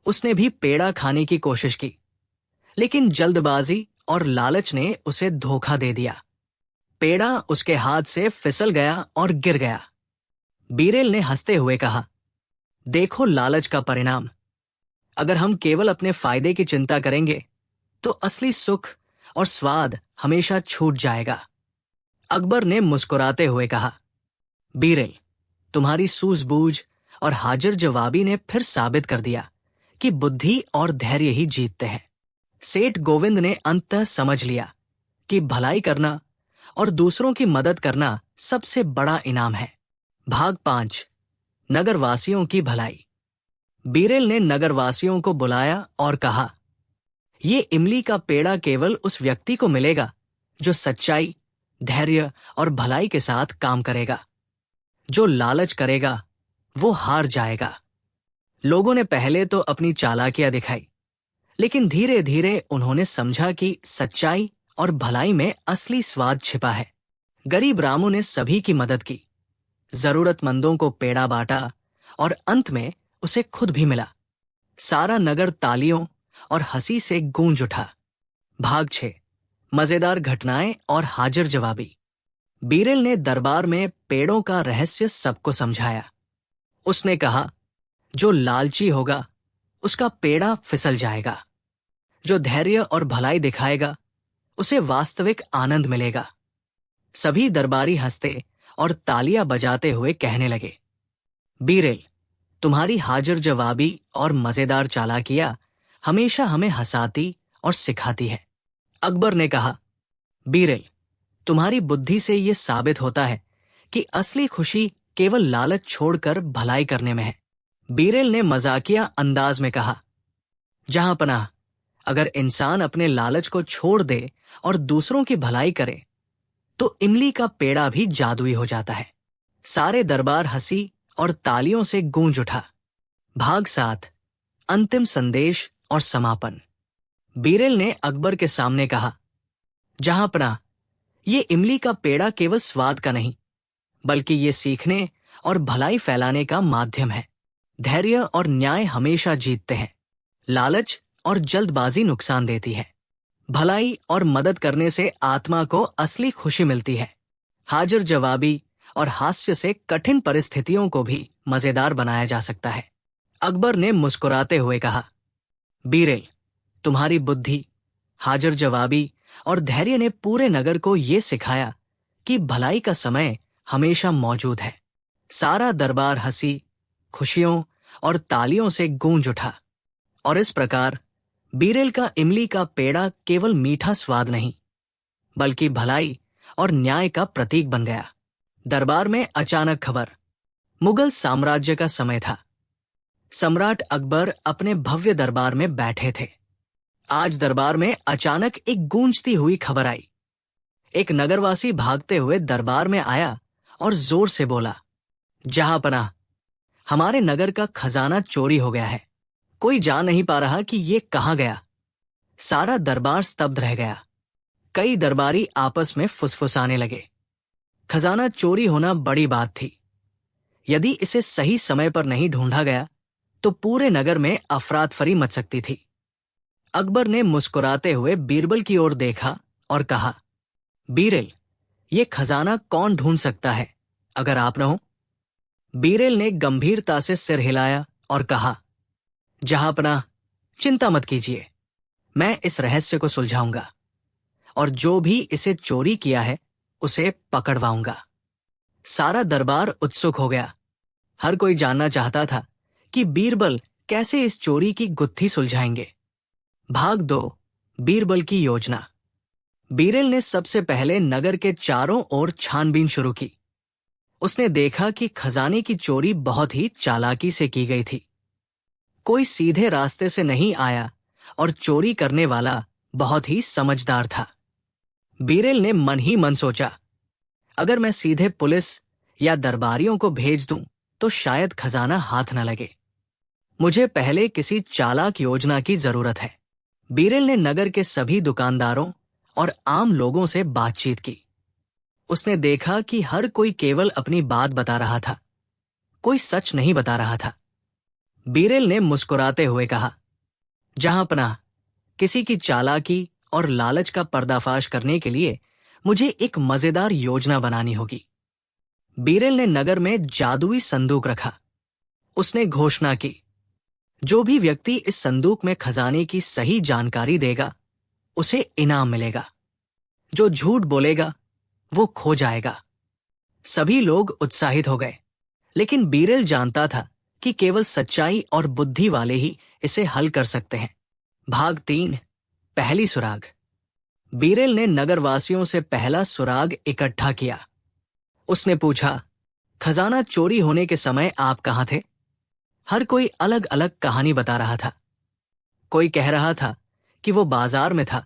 Speaker 1: उसने भी पेड़ा खाने की कोशिश की, लेकिन जल्दबाजी और लालच ने उसे धोखा दे दिया। पेड़ा उसके हाथ से फिसल गया और गिर गया। बीरेल ने हंसते हुए कहा, देखो लालच का परिणाम। अगर हम केवल अपने फायदे की चिंता करेंगे तो असली सुख और स्वाद हमेशा छूट जाएगा। अकबर ने मुस्कुराते हुए कहा, बीरेल, तुम्हारी सूझबूझ और हाजिर जवाबी ने फिर साबित कर दिया कि बुद्धि और धैर्य ही जीतते हैं। सेठ गोविंद ने अंततः समझ लिया कि भलाई करना और दूसरों की मदद करना सबसे बड़ा इनाम है। भाग 5, नगरवासियों की भलाई। बीरेल ने नगरवासियों को बुलाया और कहा, ये इमली का पेड़ा केवल उस व्यक्ति को मिलेगा जो सच्चाई, धैर्य और भलाई के साथ काम करेगा। जो लालच करेगा वो हार जाएगा। लोगों ने पहले तो अपनी चालाकियां दिखाई, लेकिन धीरे धीरे उन्होंने समझा कि सच्चाई और भलाई में असली स्वाद छिपा है। गरीब रामू ने सभी की मदद की, जरूरतमंदों को पेड़ा बांटा और अंत में उसे खुद भी मिला। सारा नगर तालियों और हंसी से गूंज उठा। भाग 6, मजेदार घटनाएं और हाजिर जवाबी। बीरेल ने दरबार में पेड़ों का रहस्य सबको समझाया। उसने कहा, जो लालची होगा उसका पेड़ा फिसल जाएगा। जो धैर्य और भलाई दिखाएगा उसे वास्तविक आनंद मिलेगा। सभी दरबारी हंसते और तालियां बजाते हुए कहने लगे, बीरेल, तुम्हारी हाजिर जवाबी और मजेदार चालाकियां हमेशा हमें हंसाती और सिखाती है। अकबर ने कहा, बीरेल, तुम्हारी बुद्धि से यह साबित होता है कि असली खुशी केवल लालच छोड़कर भलाई करने में है। बीरेल ने मजाकिया अंदाज में कहा, जहां पनाह, अगर इंसान अपने लालच को छोड़ दे और दूसरों की भलाई करे तो इमली का पेड़ा भी जादुई हो जाता है। सारे दरबार हंसी और तालियों से गूंज उठा। भाग 7, अंतिम संदेश और समापन। बीरेल ने अकबर के सामने कहा, जहां पनाह, ये इमली का पेड़ा केवल स्वाद का नहीं, बल्कि ये सीखने और भलाई फैलाने का माध्यम है। धैर्य और न्याय हमेशा जीतते हैं। लालच और जल्दबाजी नुकसान देती है। भलाई और मदद करने से आत्मा को असली खुशी मिलती है। हाजिर जवाबी और हास्य से कठिन परिस्थितियों को भी मजेदार बनाया जा सकता है। अकबर ने मुस्कुराते हुए कहा, बीरेल, तुम्हारी बुद्धि, हाजिर जवाबी और धैर्य ने पूरे नगर को ये सिखाया कि भलाई का समय हमेशा मौजूद है। सारा दरबार हंसी, खुशियों और तालियों से गूंज उठा और इस प्रकार बीरेल का इमली का पेड़ा केवल मीठा स्वाद नहीं, बल्कि भलाई और न्याय का प्रतीक बन गया। दरबार में अचानक खबर। मुगल साम्राज्य का समय था। सम्राट अकबर अपने भव्य दरबार में बैठे थे। आज दरबार में अचानक एक गूंजती हुई खबर आई। एक नगरवासी भागते हुए दरबार में आया और जोर से बोला, जहांपनाह, हमारे नगर का खजाना चोरी हो गया है। कोई जान नहीं पा रहा कि ये कहाँ गया। सारा दरबार स्तब्ध रह गया। कई दरबारी आपस में फुसफुसाने लगे। खजाना चोरी होना बड़ी बात थी। यदि इसे सही समय पर नहीं ढूंढा गया तो पूरे नगर में अफरातफरी मच सकती थी। अकबर ने मुस्कुराते हुए बीरबल की ओर देखा और कहा, बीरल, ये खजाना कौन ढूंढ सकता है अगर आप न हो? बीरल ने गंभीरता से सिर हिलाया और कहा, जहांपनाह, चिंता मत कीजिए, मैं इस रहस्य को सुलझाऊंगा और जो भी इसे चोरी किया है उसे पकड़वाऊंगा। सारा दरबार उत्सुक हो गया। हर कोई जानना चाहता था कि बीरबल कैसे इस चोरी की गुत्थी सुलझाएंगे। भाग 2, बीरबल की योजना। बीरल ने सबसे पहले नगर के चारों ओर छानबीन शुरू की। उसने देखा कि खजाने की चोरी बहुत ही चालाकी से की गई थी। कोई सीधे रास्ते से नहीं आया और चोरी करने वाला बहुत ही समझदार था। बीरल ने मन ही मन सोचा, अगर मैं सीधे पुलिस या दरबारियों को भेज दूं तो शायद खजाना हाथ न लगे। मुझे पहले किसी चालाक योजना की जरूरत है। बीरल ने नगर के सभी दुकानदारों और आम लोगों से बातचीत की। उसने देखा कि हर कोई केवल अपनी बात बता रहा था, कोई सच नहीं बता रहा था। बीरल ने मुस्कुराते हुए कहा, जहांपनाह, किसी की चालाकी और लालच का पर्दाफाश करने के लिए मुझे एक मजेदार योजना बनानी होगी। बीरल ने नगर में जादुई संदूक रखा। उसने घोषणा की, जो भी व्यक्ति इस संदूक में खजाने की सही जानकारी देगा उसे इनाम मिलेगा। जो झूठ बोलेगा वो खो जाएगा। सभी लोग उत्साहित हो गए, लेकिन बीरल जानता था कि केवल सच्चाई और बुद्धि वाले ही इसे हल कर सकते हैं। भाग 3, पहली सुराग। बीरल ने नगरवासियों से पहला सुराग इकट्ठा किया। उसने पूछा, खजाना चोरी होने के समय आप कहां थे? हर कोई अलग अलग कहानी बता रहा था। कोई कह रहा था कि वो बाजार में था,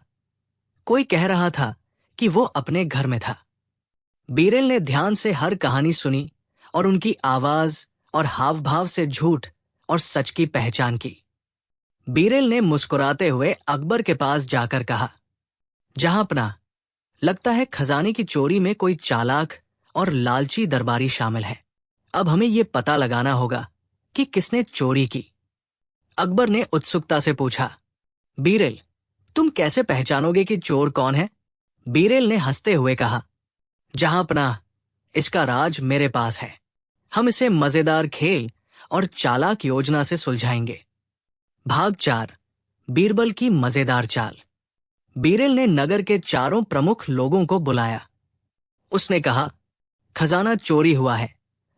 Speaker 1: कोई कह रहा था कि वो अपने घर में था। बीरल ने ध्यान से हर कहानी सुनी और उनकी आवाज और हाव भाव से झूठ और सच की पहचान की। बीरल ने मुस्कुराते हुए अकबर के पास जाकर कहा, जहांपनाह, लगता है खजाने की चोरी में कोई चालाक और लालची दरबारी शामिल है। अब हमें ये पता लगाना होगा कि किसने चोरी की। अकबर ने उत्सुकता से पूछा, बीरल, तुम कैसे पहचानोगे कि चोर कौन है? बीरल ने हंसते हुए कहा, जहांपनाह, इसका राज मेरे पास है। हम इसे मजेदार खेल और चालाक योजना से सुलझाएंगे। भाग 4, बीरबल की मजेदार चाल। बीरल ने नगर के चारों प्रमुख लोगों को बुलाया। उसने कहा, खजाना चोरी हुआ है,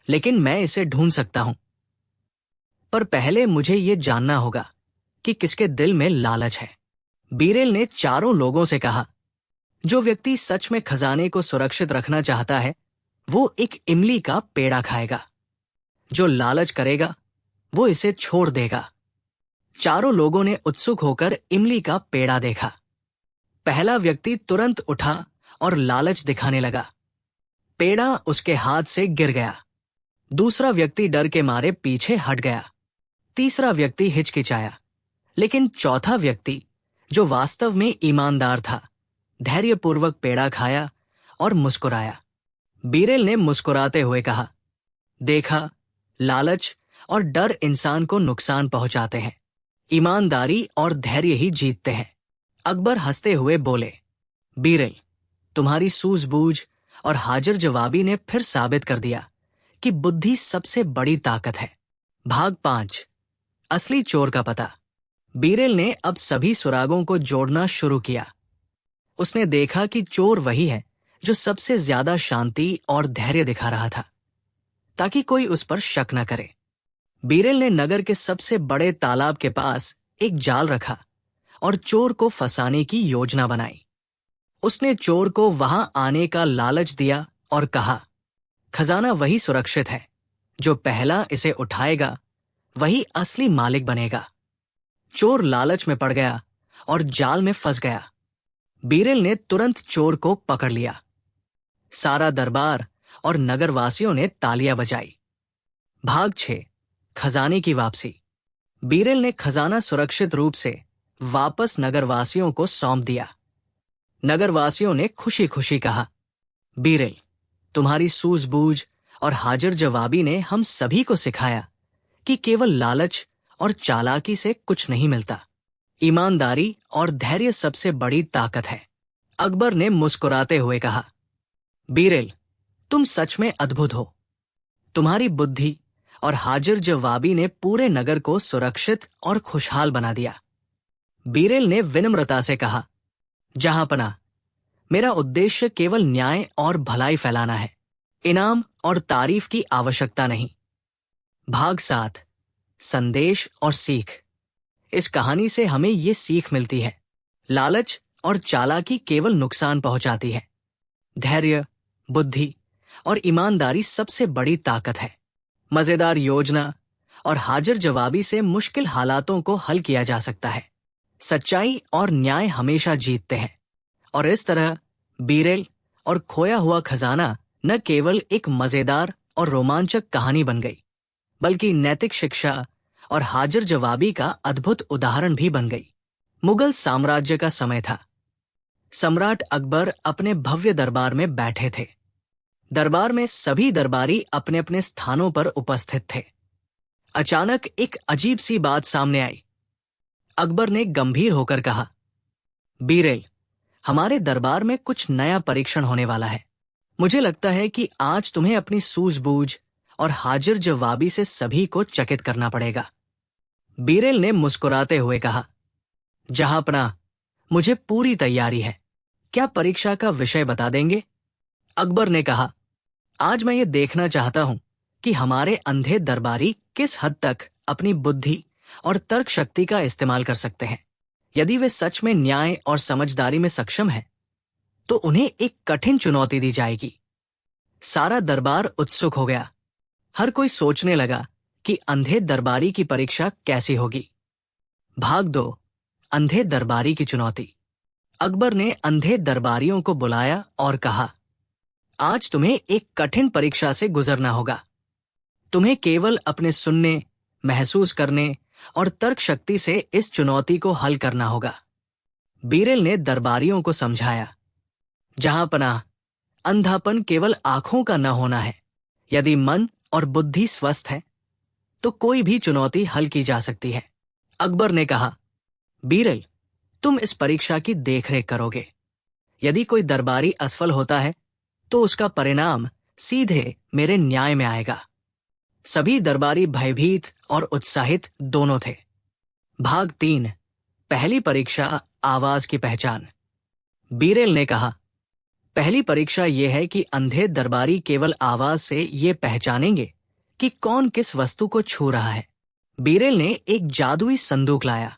Speaker 1: लेकिन मैं इसे ढूंढ सकता हूं। पर पहले मुझे ये जानना होगा कि किसके दिल में लालच है। बीरल ने चारों लोगों से कहा, जो व्यक्ति सच में खजाने को सुरक्षित रखना चाहता है वो एक इमली का पेड़ा खाएगा। जो लालच करेगा वो इसे छोड़ देगा। चारों लोगों ने उत्सुक होकर इमली का पेड़ा देखा। पहला व्यक्ति तुरंत उठा और लालच दिखाने लगा। पेड़ा उसके हाथ से गिर गया। दूसरा व्यक्ति डर के मारे पीछे हट गया। तीसरा व्यक्ति हिचकिचाया, लेकिन चौथा व्यक्ति, जो वास्तव में ईमानदार था, धैर्यपूर्वक पेड़ा खाया और मुस्कुराया। बीरल ने मुस्कुराते हुए कहा, देखा, लालच और डर इंसान को नुकसान पहुंचाते हैं। ईमानदारी और धैर्य ही जीतते हैं। अकबर हंसते हुए बोले, बीरल, तुम्हारी सूझबूझ और हाजिर जवाबी ने फिर साबित कर दिया कि बुद्धि सबसे बड़ी ताकत है। भाग 5, असली चोर का पता। बीरल ने अब सभी सुरागों को जोड़ना शुरू किया। उसने देखा कि चोर वही है जो सबसे ज्यादा शांति और धैर्य दिखा रहा था, ताकि कोई उस पर शक न करे। बीरल ने नगर के सबसे बड़े तालाब के पास एक जाल रखा और चोर को फंसाने की योजना बनाई। उसने चोर को वहां आने का लालच दिया और कहा, खजाना वही सुरक्षित है, जो पहला इसे उठाएगा वही असली मालिक बनेगा। चोर लालच में पड़ गया और जाल में फंस गया। बीरेल ने तुरंत चोर को पकड़ लिया। सारा दरबार और नगरवासियों ने तालियां बजाई। भाग 6, खजाने की वापसी। बीरेल ने खजाना सुरक्षित रूप से वापस नगरवासियों को सौंप दिया। नगरवासियों ने खुशी खुशी कहा, बीरेल, तुम्हारी सूझबूझ और हाजिर जवाबी ने हम सभी को सिखाया कि केवल लालच और चालाकी से कुछ नहीं मिलता। ईमानदारी और धैर्य सबसे बड़ी ताकत है। अकबर ने मुस्कुराते हुए कहा, बीरेल, तुम सच में अद्भुत हो। तुम्हारी बुद्धि और हाजिर जवाबी ने पूरे नगर को सुरक्षित और खुशहाल बना दिया। बीरेल ने विनम्रता से कहा, जहांपना, मेरा उद्देश्य केवल न्याय और भलाई फैलाना है, इनाम और तारीफ की आवश्यकता नहीं। भाग 7, संदेश और सीख। इस कहानी से हमें ये सीख मिलती है, लालच और चालाकी केवल नुकसान पहुंचाती है। धैर्य, बुद्धि और ईमानदारी सबसे बड़ी ताकत है। मजेदार योजना और हाजिर जवाबी से मुश्किल हालातों को हल किया जा सकता है। सच्चाई और न्याय हमेशा जीतते हैं। और इस तरह बीरेल और खोया हुआ खजाना न केवल एक मजेदार और रोमांचक कहानी बन गई, बल्कि नैतिक शिक्षा और हाजिर जवाबी का अद्भुत उदाहरण भी बन गई। मुगल साम्राज्य का समय था। सम्राट अकबर अपने भव्य दरबार में बैठे थे। दरबार में सभी दरबारी अपने अपने स्थानों पर उपस्थित थे। अचानक एक अजीब सी बात सामने आई। अकबर ने गंभीर होकर कहा, बीरेल, हमारे दरबार में कुछ नया परीक्षण होने वाला है। मुझे लगता है कि आज तुम्हें अपनी सूझबूझ और हाजिर जवाबी से सभी को चकित करना पड़ेगा। बीरेल ने मुस्कुराते हुए कहा, जहांपना, मुझे पूरी तैयारी है। क्या परीक्षा का विषय बता देंगे? अकबर ने कहा, आज मैं ये देखना चाहता हूं कि हमारे अंधे दरबारी किस हद तक अपनी बुद्धि और तर्क शक्ति का इस्तेमाल कर सकते हैं। यदि वे सच में न्याय और समझदारी में सक्षम हैं, तो उन्हें एक कठिन चुनौती दी जाएगी। सारा दरबार उत्सुक हो गया। हर कोई सोचने लगा कि अंधे दरबारी की परीक्षा कैसी होगी। भाग 2, अंधे दरबारी की चुनौती। अकबर ने अंधे दरबारियों को बुलाया और कहा, आज तुम्हें एक कठिन परीक्षा से गुजरना होगा। तुम्हें केवल अपने सुनने, महसूस करने और तर्क शक्ति से इस चुनौती को हल करना होगा। बीरेल ने दरबारियों को समझाया, जहांपना, अंधापन केवल आंखों का न होना है। यदि मन और बुद्धि स्वस्थ है, तो कोई भी चुनौती हल की जा सकती है। अकबर ने कहा, बीरेल, तुम इस परीक्षा की देखरेख करोगे। यदि कोई दरबारी असफल होता है, तो उसका परिणाम सीधे मेरे न्याय में आएगा। सभी दरबारी भयभीत और उत्साहित दोनों थे। भाग 3, पहली परीक्षा, आवाज की पहचान। बीरेल ने कहा, पहली परीक्षा यह है कि अंधे दरबारी केवल आवाज से ये पहचानेंगे कि कौन किस वस्तु को छू रहा है। बीरेल ने एक जादुई संदूक लाया,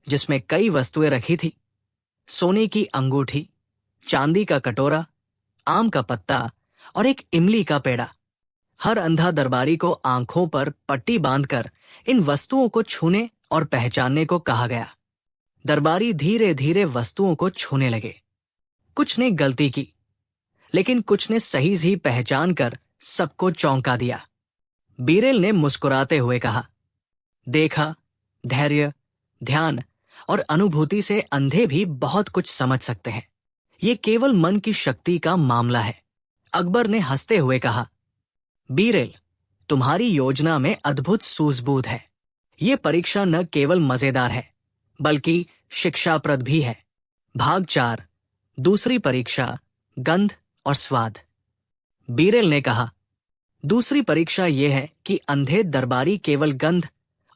Speaker 1: जिसमें कई वस्तुएं रखी थी। सोने की अंगूठी, चांदी का कटोरा, आम का पत्ता और एक इमली का पेड़ा। हर अंधा दरबारी को आंखों पर पट्टी बांधकर इन वस्तुओं को छूने और पहचानने को कहा गया। दरबारी धीरे धीरे वस्तुओं को छूने लगे। कुछ ने गलती की, लेकिन कुछ ने सही ही पहचान कर सबको चौंका दिया। बीरेल ने मुस्कुराते हुए कहा, देखा, धैर्य, ध्यान और अनुभूति से अंधे भी बहुत कुछ समझ सकते हैं। ये केवल मन की शक्ति का मामला है। अकबर ने हंसते हुए कहा, बीरेल, तुम्हारी योजना में अद्भुत सूझबूझ है। ये परीक्षा न केवल मजेदार है, बल्कि शिक्षाप्रद भी है। भाग 4, दूसरी परीक्षा, गंध और स्वाद। बीरेल ने कहा, दूसरी परीक्षा यह है कि अंधे दरबारी केवल गंध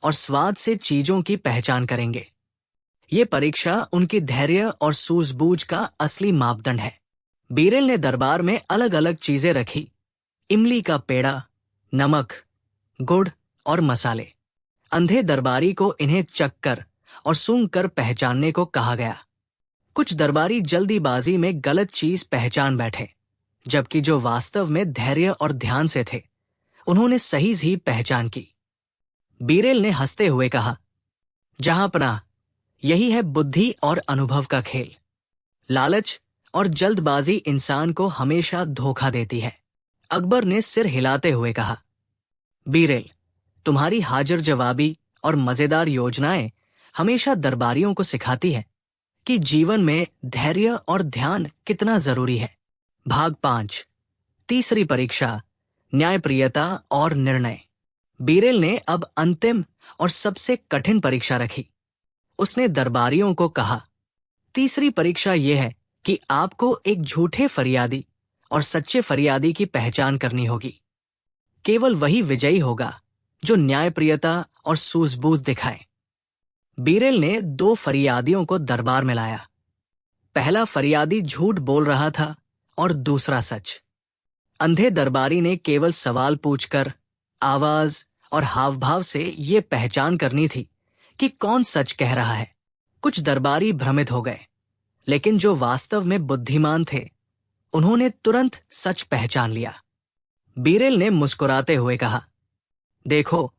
Speaker 1: और स्वाद से चीजों की पहचान करेंगे। ये परीक्षा उनकी धैर्य और सूझबूझ का असली मापदंड है। बीरेल ने दरबार में अलग अलग चीजें रखी, इमली का पेड़ा, नमक, गुड़ और मसाले। अंधे दरबारी को इन्हें चखकर और सूंघकर पहचानने को कहा गया। कुछ दरबारी जल्दीबाजी में गलत चीज पहचान बैठे, जबकि जो वास्तव में धैर्य और ध्यान से थे, उन्होंने सही ही पहचान की। बीरेल ने हंसते हुए कहा, जहांपना, यही है बुद्धि और अनुभव का खेल। लालच और जल्दबाजी इंसान को हमेशा धोखा देती है। अकबर ने सिर हिलाते हुए कहा, बीरेल, तुम्हारी हाजिर जवाबी और मजेदार योजनाएं हमेशा दरबारियों को सिखाती है कि जीवन में धैर्य और ध्यान कितना जरूरी है। भाग 5, तीसरी परीक्षा, न्यायप्रियता और निर्णय। बीरेल ने अब अंतिम और सबसे कठिन परीक्षा रखी। उसने दरबारियों को कहा, तीसरी परीक्षा यह है कि आपको एक झूठे फरियादी और सच्चे फरियादी की पहचान करनी होगी। केवल वही विजयी होगा जो न्यायप्रियता और सूझबूझ दिखाए। बीरेल ने 2 फरियादियों को दरबार में लाया। पहला फरियादी झूठ बोल रहा था और दूसरा सच। अंधे दरबारी ने केवल सवाल पूछकर, आवाज और हावभाव से ये पहचान करनी थी कि कौन सच कह रहा है। कुछ दरबारी भ्रमित हो गए, लेकिन जो वास्तव में बुद्धिमान थे उन्होंने तुरंत सच पहचान लिया। बीरेल ने मुस्कुराते हुए कहा, देखो,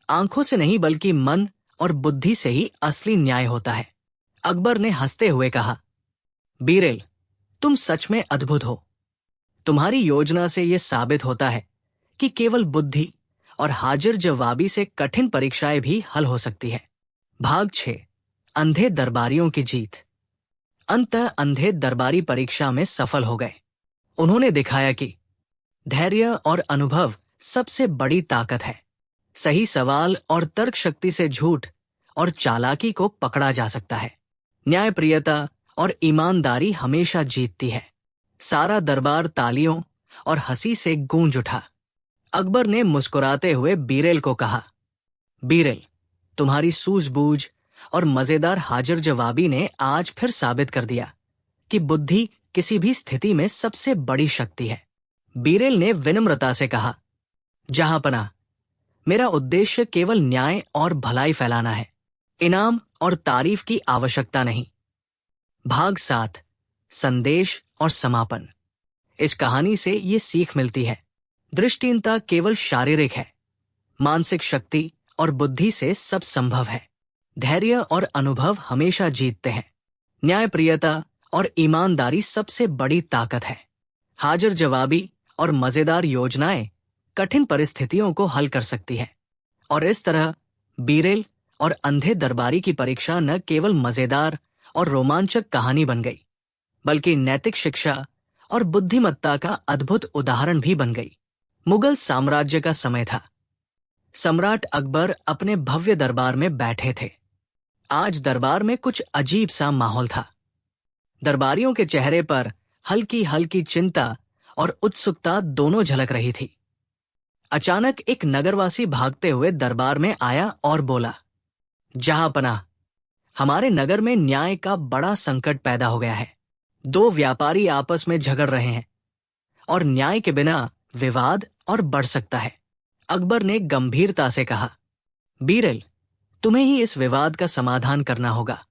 Speaker 1: आंखों से नहीं बल्कि मन और बुद्धि से ही असली न्याय होता है। अकबर ने हंसते हुए कहा, बीरेल, तुम सच में अद्भुत हो। तुम्हारी योजना से यह साबित होता है कि केवल बुद्धि और हाजिर जवाबी से कठिन परीक्षाएं भी हल हो सकती है। भाग 6, अंधे दरबारियों की जीत। अंततः अंधे दरबारी परीक्षा में सफल हो गए। उन्होंने दिखाया कि धैर्य और अनुभव सबसे बड़ी ताकत है। सही सवाल और तर्क शक्ति से झूठ और चालाकी को पकड़ा जा सकता है। न्यायप्रियता और ईमानदारी हमेशा जीतती है। सारा दरबार तालियों और हंसी से गूंज उठा। अकबर ने मुस्कुराते हुए बीरेल को कहा, बीरेल, तुम्हारी सूझबूझ और मजेदार हाजिर जवाबी ने आज फिर साबित कर दिया कि बुद्धि किसी भी स्थिति में सबसे बड़ी शक्ति है। बीरेल ने विनम्रता से कहा, जहांपनाह, मेरा उद्देश्य केवल न्याय और भलाई फैलाना है, इनाम और तारीफ की आवश्यकता नहीं। भाग 7, संदेश और समापन। इस कहानी से ये सीख मिलती है, दृष्टिहीनता केवल शारीरिक है, मानसिक शक्ति और बुद्धि से सब संभव है। धैर्य और अनुभव हमेशा जीतते हैं। न्यायप्रियता और ईमानदारी सबसे बड़ी ताकत है। हाजिर जवाबी और मजेदार योजनाएं कठिन परिस्थितियों को हल कर सकती है। और इस तरह बीरेल और अंधे दरबारी की परीक्षा न केवल मजेदार और रोमांचक कहानी बन गई, बल्कि नैतिक शिक्षा और बुद्धिमत्ता का अद्भुत उदाहरण भी बन गई। मुगल साम्राज्य का समय था। सम्राट अकबर अपने भव्य दरबार में बैठे थे। आज दरबार में कुछ अजीब सा माहौल था। दरबारियों के चेहरे पर हल्की हल्की चिंता और उत्सुकता दोनों झलक रही थी। अचानक एक नगरवासी भागते हुए दरबार में आया और बोला, जहांपनाह, हमारे नगर में न्याय का बड़ा संकट पैदा हो गया है। 2 व्यापारी आपस में झगड़ रहे हैं और न्याय के बिना विवाद और बढ़ सकता है। अकबर ने गंभीरता से कहा, बीरेल, तुम्हें ही इस विवाद का समाधान करना होगा।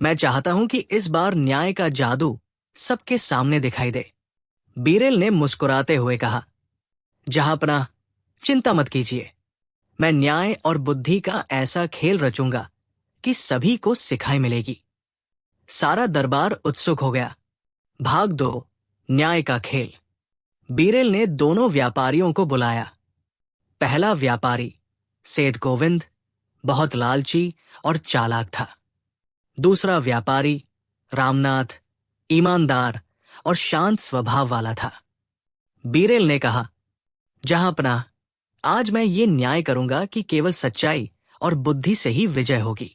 Speaker 1: मैं चाहता हूं कि इस बार न्याय का जादू सबके सामने दिखाई दे। बीरेल ने मुस्कुराते हुए कहा, जहांपनाह, चिंता मत कीजिए। मैं न्याय और बुद्धि का ऐसा खेल रचूंगा कि सभी को सिखाई मिलेगी। सारा दरबार उत्सुक हो गया। भाग 2, न्याय का खेल। बीरेल ने दोनों व्यापारियों को बुलाया। पहला व्यापारी सेठ गोविंद बहुत लालची और चालाक था। दूसरा व्यापारी रामनाथ ईमानदार और शांत स्वभाव वाला था। बीरेल ने कहा, जहांपनाह, आज मैं ये न्याय करूंगा कि केवल सच्चाई और बुद्धि से ही विजय होगी।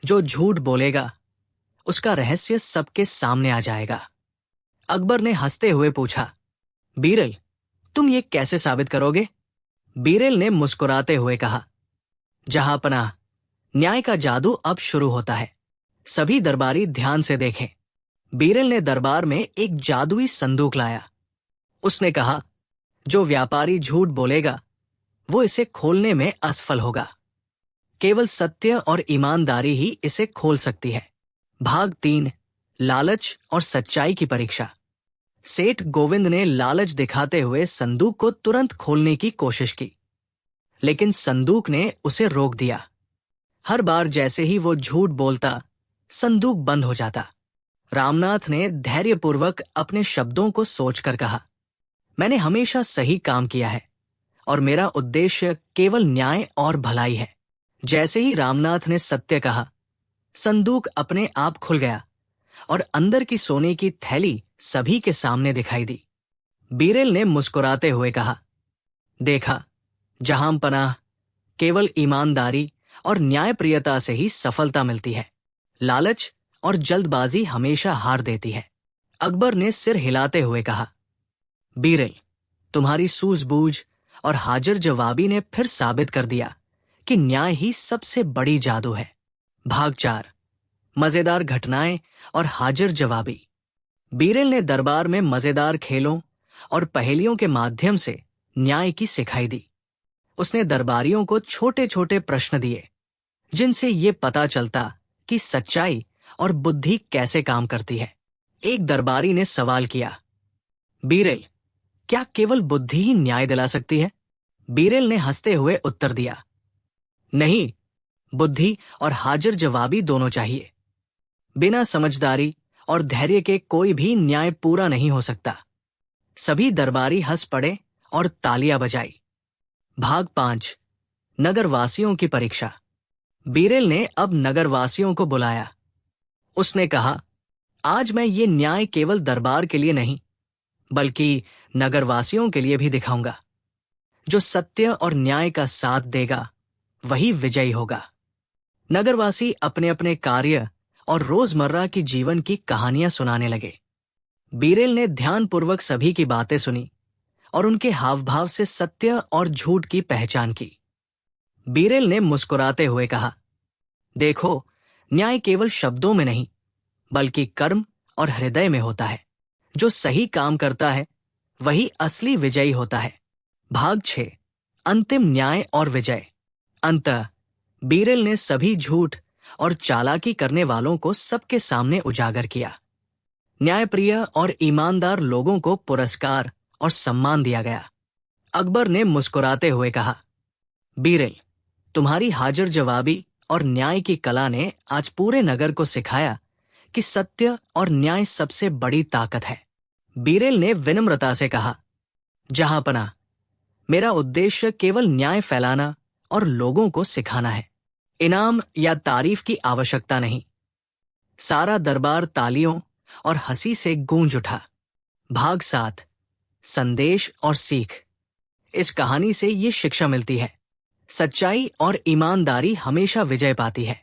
Speaker 1: जो झूठ बोलेगा उसका रहस्य सबके सामने आ जाएगा। अकबर ने हंसते हुए पूछा, बीरेल, तुम ये कैसे साबित करोगे? बीरेल ने मुस्कुराते हुए कहा, जहांपनाह, न्याय का जादू अब शुरू होता है। सभी दरबारी ध्यान से देखें। बीरेल ने दरबार में एक जादुई संदूक लाया। उसने कहा, जो व्यापारी झूठ बोलेगा वो इसे खोलने में असफल होगा। केवल सत्य और ईमानदारी ही इसे खोल सकती है। भाग 3, लालच और सच्चाई की परीक्षा। सेठ गोविंद ने लालच दिखाते हुए संदूक को तुरंत खोलने की कोशिश की, लेकिन संदूक ने उसे रोक दिया। हर बार जैसे ही वो झूठ बोलता, संदूक बंद हो जाता। रामनाथ ने धैर्यपूर्वक अपने शब्दों को सोचकर कहा, मैंने हमेशा सही काम किया है और मेरा उद्देश्य केवल न्याय और भलाई है। जैसे ही रामनाथ ने सत्य कहा, संदूक अपने आप खुल गया और अंदर की सोने की थैली सभी के सामने दिखाई दी। बीरेल ने मुस्कुराते हुए कहा, देखा, जहां पनाह केवल ईमानदारी और न्यायप्रियता से ही सफलता मिलती है। लालच और जल्दबाजी हमेशा हार देती है। अकबर ने सिर हिलाते हुए कहा, बीरेल, तुम्हारी सूझबूझ और हाजिर जवाबी ने फिर साबित कर दिया कि न्याय ही सबसे बड़ी जादू है। भाग 4, मजेदार घटनाएं और हाजिर जवाबी। बीरेल ने दरबार में मजेदार खेलों और पहेलियों के माध्यम से न्याय की सिखाई दी। उसने दरबारियों को छोटे छोटे प्रश्न दिए, जिनसे ये पता चलता कि सच्चाई और बुद्धि कैसे काम करती है। एक दरबारी ने सवाल किया, बीरेल, क्या केवल बुद्धि ही न्याय दिला सकती है? बीरेल ने हंसते हुए उत्तर दिया, नहीं, बुद्धि और हाजिर जवाबी दोनों चाहिए। बिना समझदारी और धैर्य के कोई भी न्याय पूरा नहीं हो सकता। सभी दरबारी हंस पड़े और तालियां बजाई। भाग 5, नगरवासियों की परीक्षा। बीरेल ने अब नगरवासियों को बुलाया। उसने कहा, आज मैं ये न्याय केवल दरबार के लिए नहीं, बल्कि नगरवासियों के लिए भी दिखाऊंगा। जो सत्य और न्याय का साथ देगा, वही विजयी होगा। नगरवासी अपने अपने कार्य और रोजमर्रा की जीवन की कहानियां सुनाने लगे। बीरेल ने ध्यानपूर्वक सभी की बातें सुनी और उनके हावभाव से सत्य और झूठ की पहचान की। बीरेल ने मुस्कुराते हुए कहा, देखो, न्याय केवल शब्दों में नहीं, बल्कि कर्म और हृदय में होता है। जो सही काम करता है, वही असली विजयी होता है। भाग 6, अंतिम न्याय और विजय। अंततः बीरेल ने सभी झूठ और चालाकी करने वालों को सबके सामने उजागर किया। न्यायप्रिय और ईमानदार लोगों को पुरस्कार और सम्मान दिया गया। अकबर ने मुस्कुराते हुए कहा, बीरेल, तुम्हारी हाजिर जवाबी और न्याय की कला ने आज पूरे नगर को सिखाया कि सत्य और न्याय सबसे बड़ी ताकत है। बीरेल ने विनम्रता से कहा, जहांपना, मेरा उद्देश्य केवल न्याय फैलाना और लोगों को सिखाना है। इनाम या तारीफ की आवश्यकता नहीं। सारा दरबार तालियों और हंसी से गूंज उठा। भाग 7, संदेश और सीख। इस कहानी से ये शिक्षा मिलती है, सच्चाई और ईमानदारी हमेशा विजय पाती है।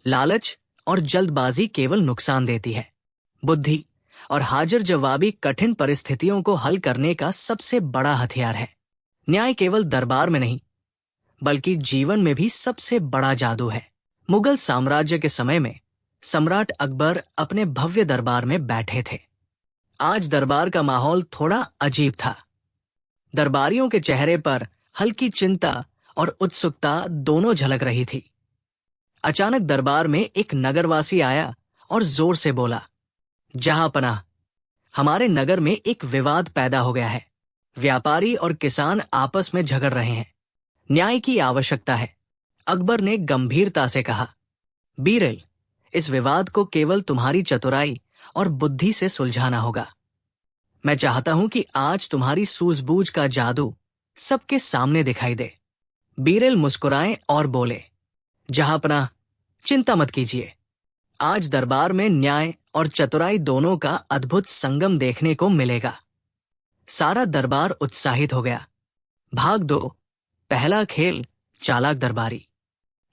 Speaker 1: लालच और जल्दबाजी केवल नुकसान देती है। बुद्धि और हाजिर जवाबी कठिन परिस्थितियों को हल करने का सबसे बड़ा हथियार है। न्याय केवल दरबार में नहीं, बल्कि जीवन में भी सबसे बड़ा जादू है। मुगल साम्राज्य के समय में सम्राट अकबर अपने भव्य दरबार में बैठे थे। आज दरबार का माहौल थोड़ा अजीब था। दरबारियों के चेहरे पर हल्की चिंता और उत्सुकता दोनों झलक रही थी। अचानक दरबार में एक नगरवासी आया और जोर से बोला, जहांपनाह, हमारे नगर में एक विवाद पैदा हो गया है। व्यापारी और किसान आपस में झगड़ रहे हैं। न्याय की आवश्यकता है। अकबर ने गंभीरता से कहा, बीरेल, इस विवाद को केवल तुम्हारी चतुराई और बुद्धि से सुलझाना होगा। मैं चाहता हूं कि आज तुम्हारी सूझबूझ का जादू सबके सामने दिखाई दे। बीरेल मुस्कुराए और बोले, जहांपनाह, चिंता मत कीजिए। आज दरबार में न्याय और चतुराई दोनों का अद्भुत संगम देखने को मिलेगा। सारा दरबार उत्साहित हो गया। भाग 2, पहला खेल, चालाक दरबारी।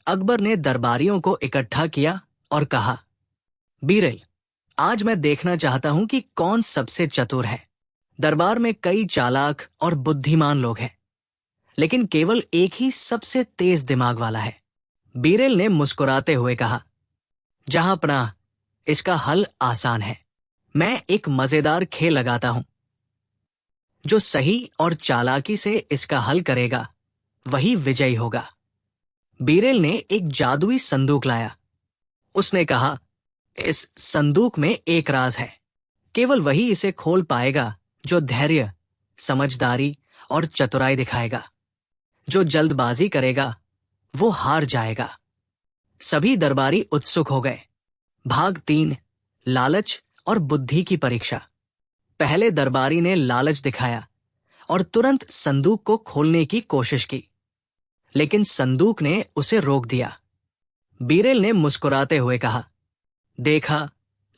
Speaker 1: अकबर ने दरबारियों को इकट्ठा किया और कहा, बीरेल, आज मैं देखना चाहता हूं कि कौन सबसे चतुर है। दरबार में कई चालाक और बुद्धिमान लोग हैं, लेकिन केवल एक ही सबसे तेज दिमाग वाला है। बीरेल ने मुस्कुराते हुए कहा, जहांपनाह, इसका हल आसान है। मैं एक मजेदार खेल लगाता हूं। जो सही और चालाकी से इसका हल करेगा, वही विजयी होगा। बीरेल ने एक जादुई संदूक लाया। उसने कहा, इस संदूक में एक राज है। केवल वही इसे खोल पाएगा जो धैर्य, समझदारी और चतुराई दिखाएगा। जो जल्दबाजी करेगा, वो हार जाएगा। सभी दरबारी उत्सुक हो गए। भाग 3, लालच और बुद्धि की परीक्षा। पहले दरबारी ने लालच दिखाया और तुरंत संदूक को खोलने की कोशिश की, लेकिन संदूक ने उसे रोक दिया। बीरेल ने मुस्कुराते हुए कहा, देखा,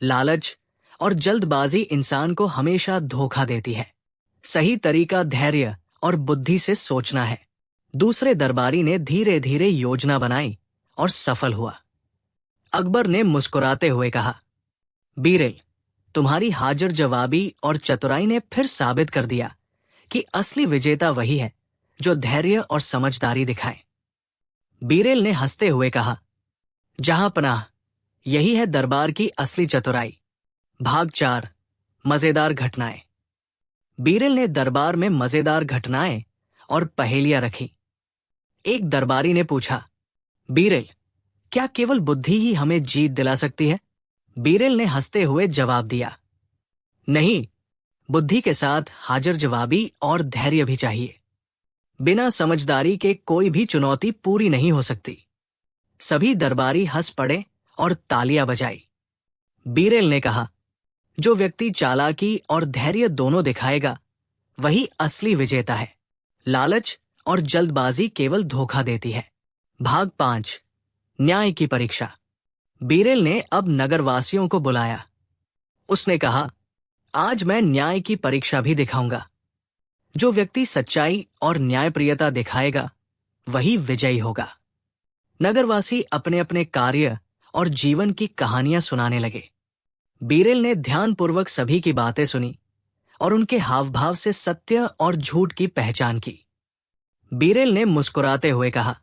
Speaker 1: लालच और जल्दबाजी इंसान को हमेशा धोखा देती है। सही तरीका धैर्य और बुद्धि से सोचना है। दूसरे दरबारी ने धीरे धीरे योजना बनाई और सफल हुआ। अकबर ने मुस्कुराते हुए कहा, बीरेल, तुम्हारी हाजिर जवाबी और चतुराई ने फिर साबित कर दिया कि असली विजेता वही है जो धैर्य और समझदारी दिखाए। बीरेल ने हंसते हुए कहा, जहां पनाह, यही है दरबार की असली चतुराई। भाग 4, मजेदार घटनाएं। बीरेल ने दरबार में मजेदार घटनाएं और पहेलियां रखी। एक दरबारी ने पूछा, बीरेल, क्या केवल बुद्धि ही हमें जीत दिला सकती है? बीरेल ने हंसते हुए जवाब दिया, नहीं, बुद्धि के साथ हाजिर जवाबी और धैर्य भी चाहिए। बिना समझदारी के कोई भी चुनौती पूरी नहीं हो सकती। सभी दरबारी हंस पड़े और तालियां बजाई। बीरेल ने कहा, जो व्यक्ति चालाकी और धैर्य दोनों दिखाएगा वही असली विजेता है। लालच और जल्दबाजी केवल धोखा देती है। भाग 5, न्याय की परीक्षा। बीरेल ने अब नगरवासियों को बुलाया। उसने कहा, आज मैं न्याय की परीक्षा भी दिखाऊंगा। जो व्यक्ति सच्चाई और न्यायप्रियता दिखाएगा वही विजयी होगा। नगरवासी अपने अपने कार्य और जीवन की कहानियां सुनाने लगे। बीरेल ने ध्यानपूर्वक सभी की बातें सुनी और उनके हावभाव से सत्य और झूठ की पहचान की। बीरेल ने मुस्कुराते हुए कहा,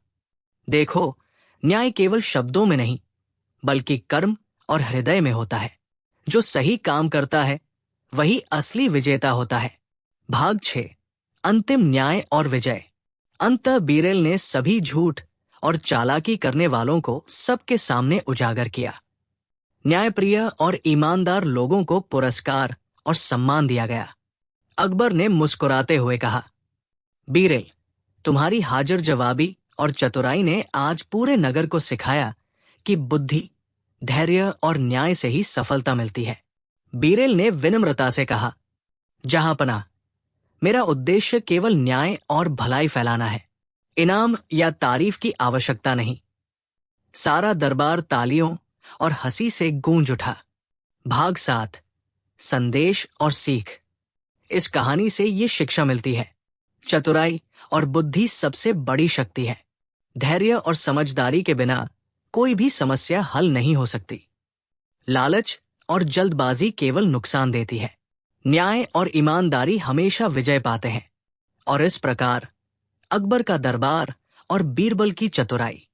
Speaker 1: देखो, न्याय केवल शब्दों में नहीं बल्कि कर्म और हृदय में होता है। जो सही काम करता है वही असली विजेता होता है। भाग 6, अंतिम न्याय और विजय। अंततः बीरेल ने सभी झूठ और चालाकी करने वालों को सबके सामने उजागर किया। न्यायप्रिय और ईमानदार लोगों को पुरस्कार और सम्मान दिया गया। अकबर ने मुस्कुराते हुए कहा, बीरेल, तुम्हारी हाजिर जवाबी और चतुराई ने आज पूरे नगर को सिखाया कि बुद्धि, धैर्य और न्याय से ही सफलता मिलती है। बीरेल ने विनम्रता से कहा, जहांपनाह, मेरा उद्देश्य केवल न्याय और भलाई फैलाना है। इनाम या तारीफ की आवश्यकता नहीं। सारा दरबार तालियों और हंसी से गूंज उठा। भाग 7, संदेश और सीख। इस कहानी से ये शिक्षा मिलती है, चतुराई और बुद्धि सबसे बड़ी शक्ति है। धैर्य और समझदारी के बिना कोई भी समस्या हल नहीं हो सकती। लालच और जल्दबाजी केवल नुकसान देती है। न्याय और ईमानदारी हमेशा विजय पाते हैं। और इस प्रकार अकबर का दरबार और बीरबल की चतुराई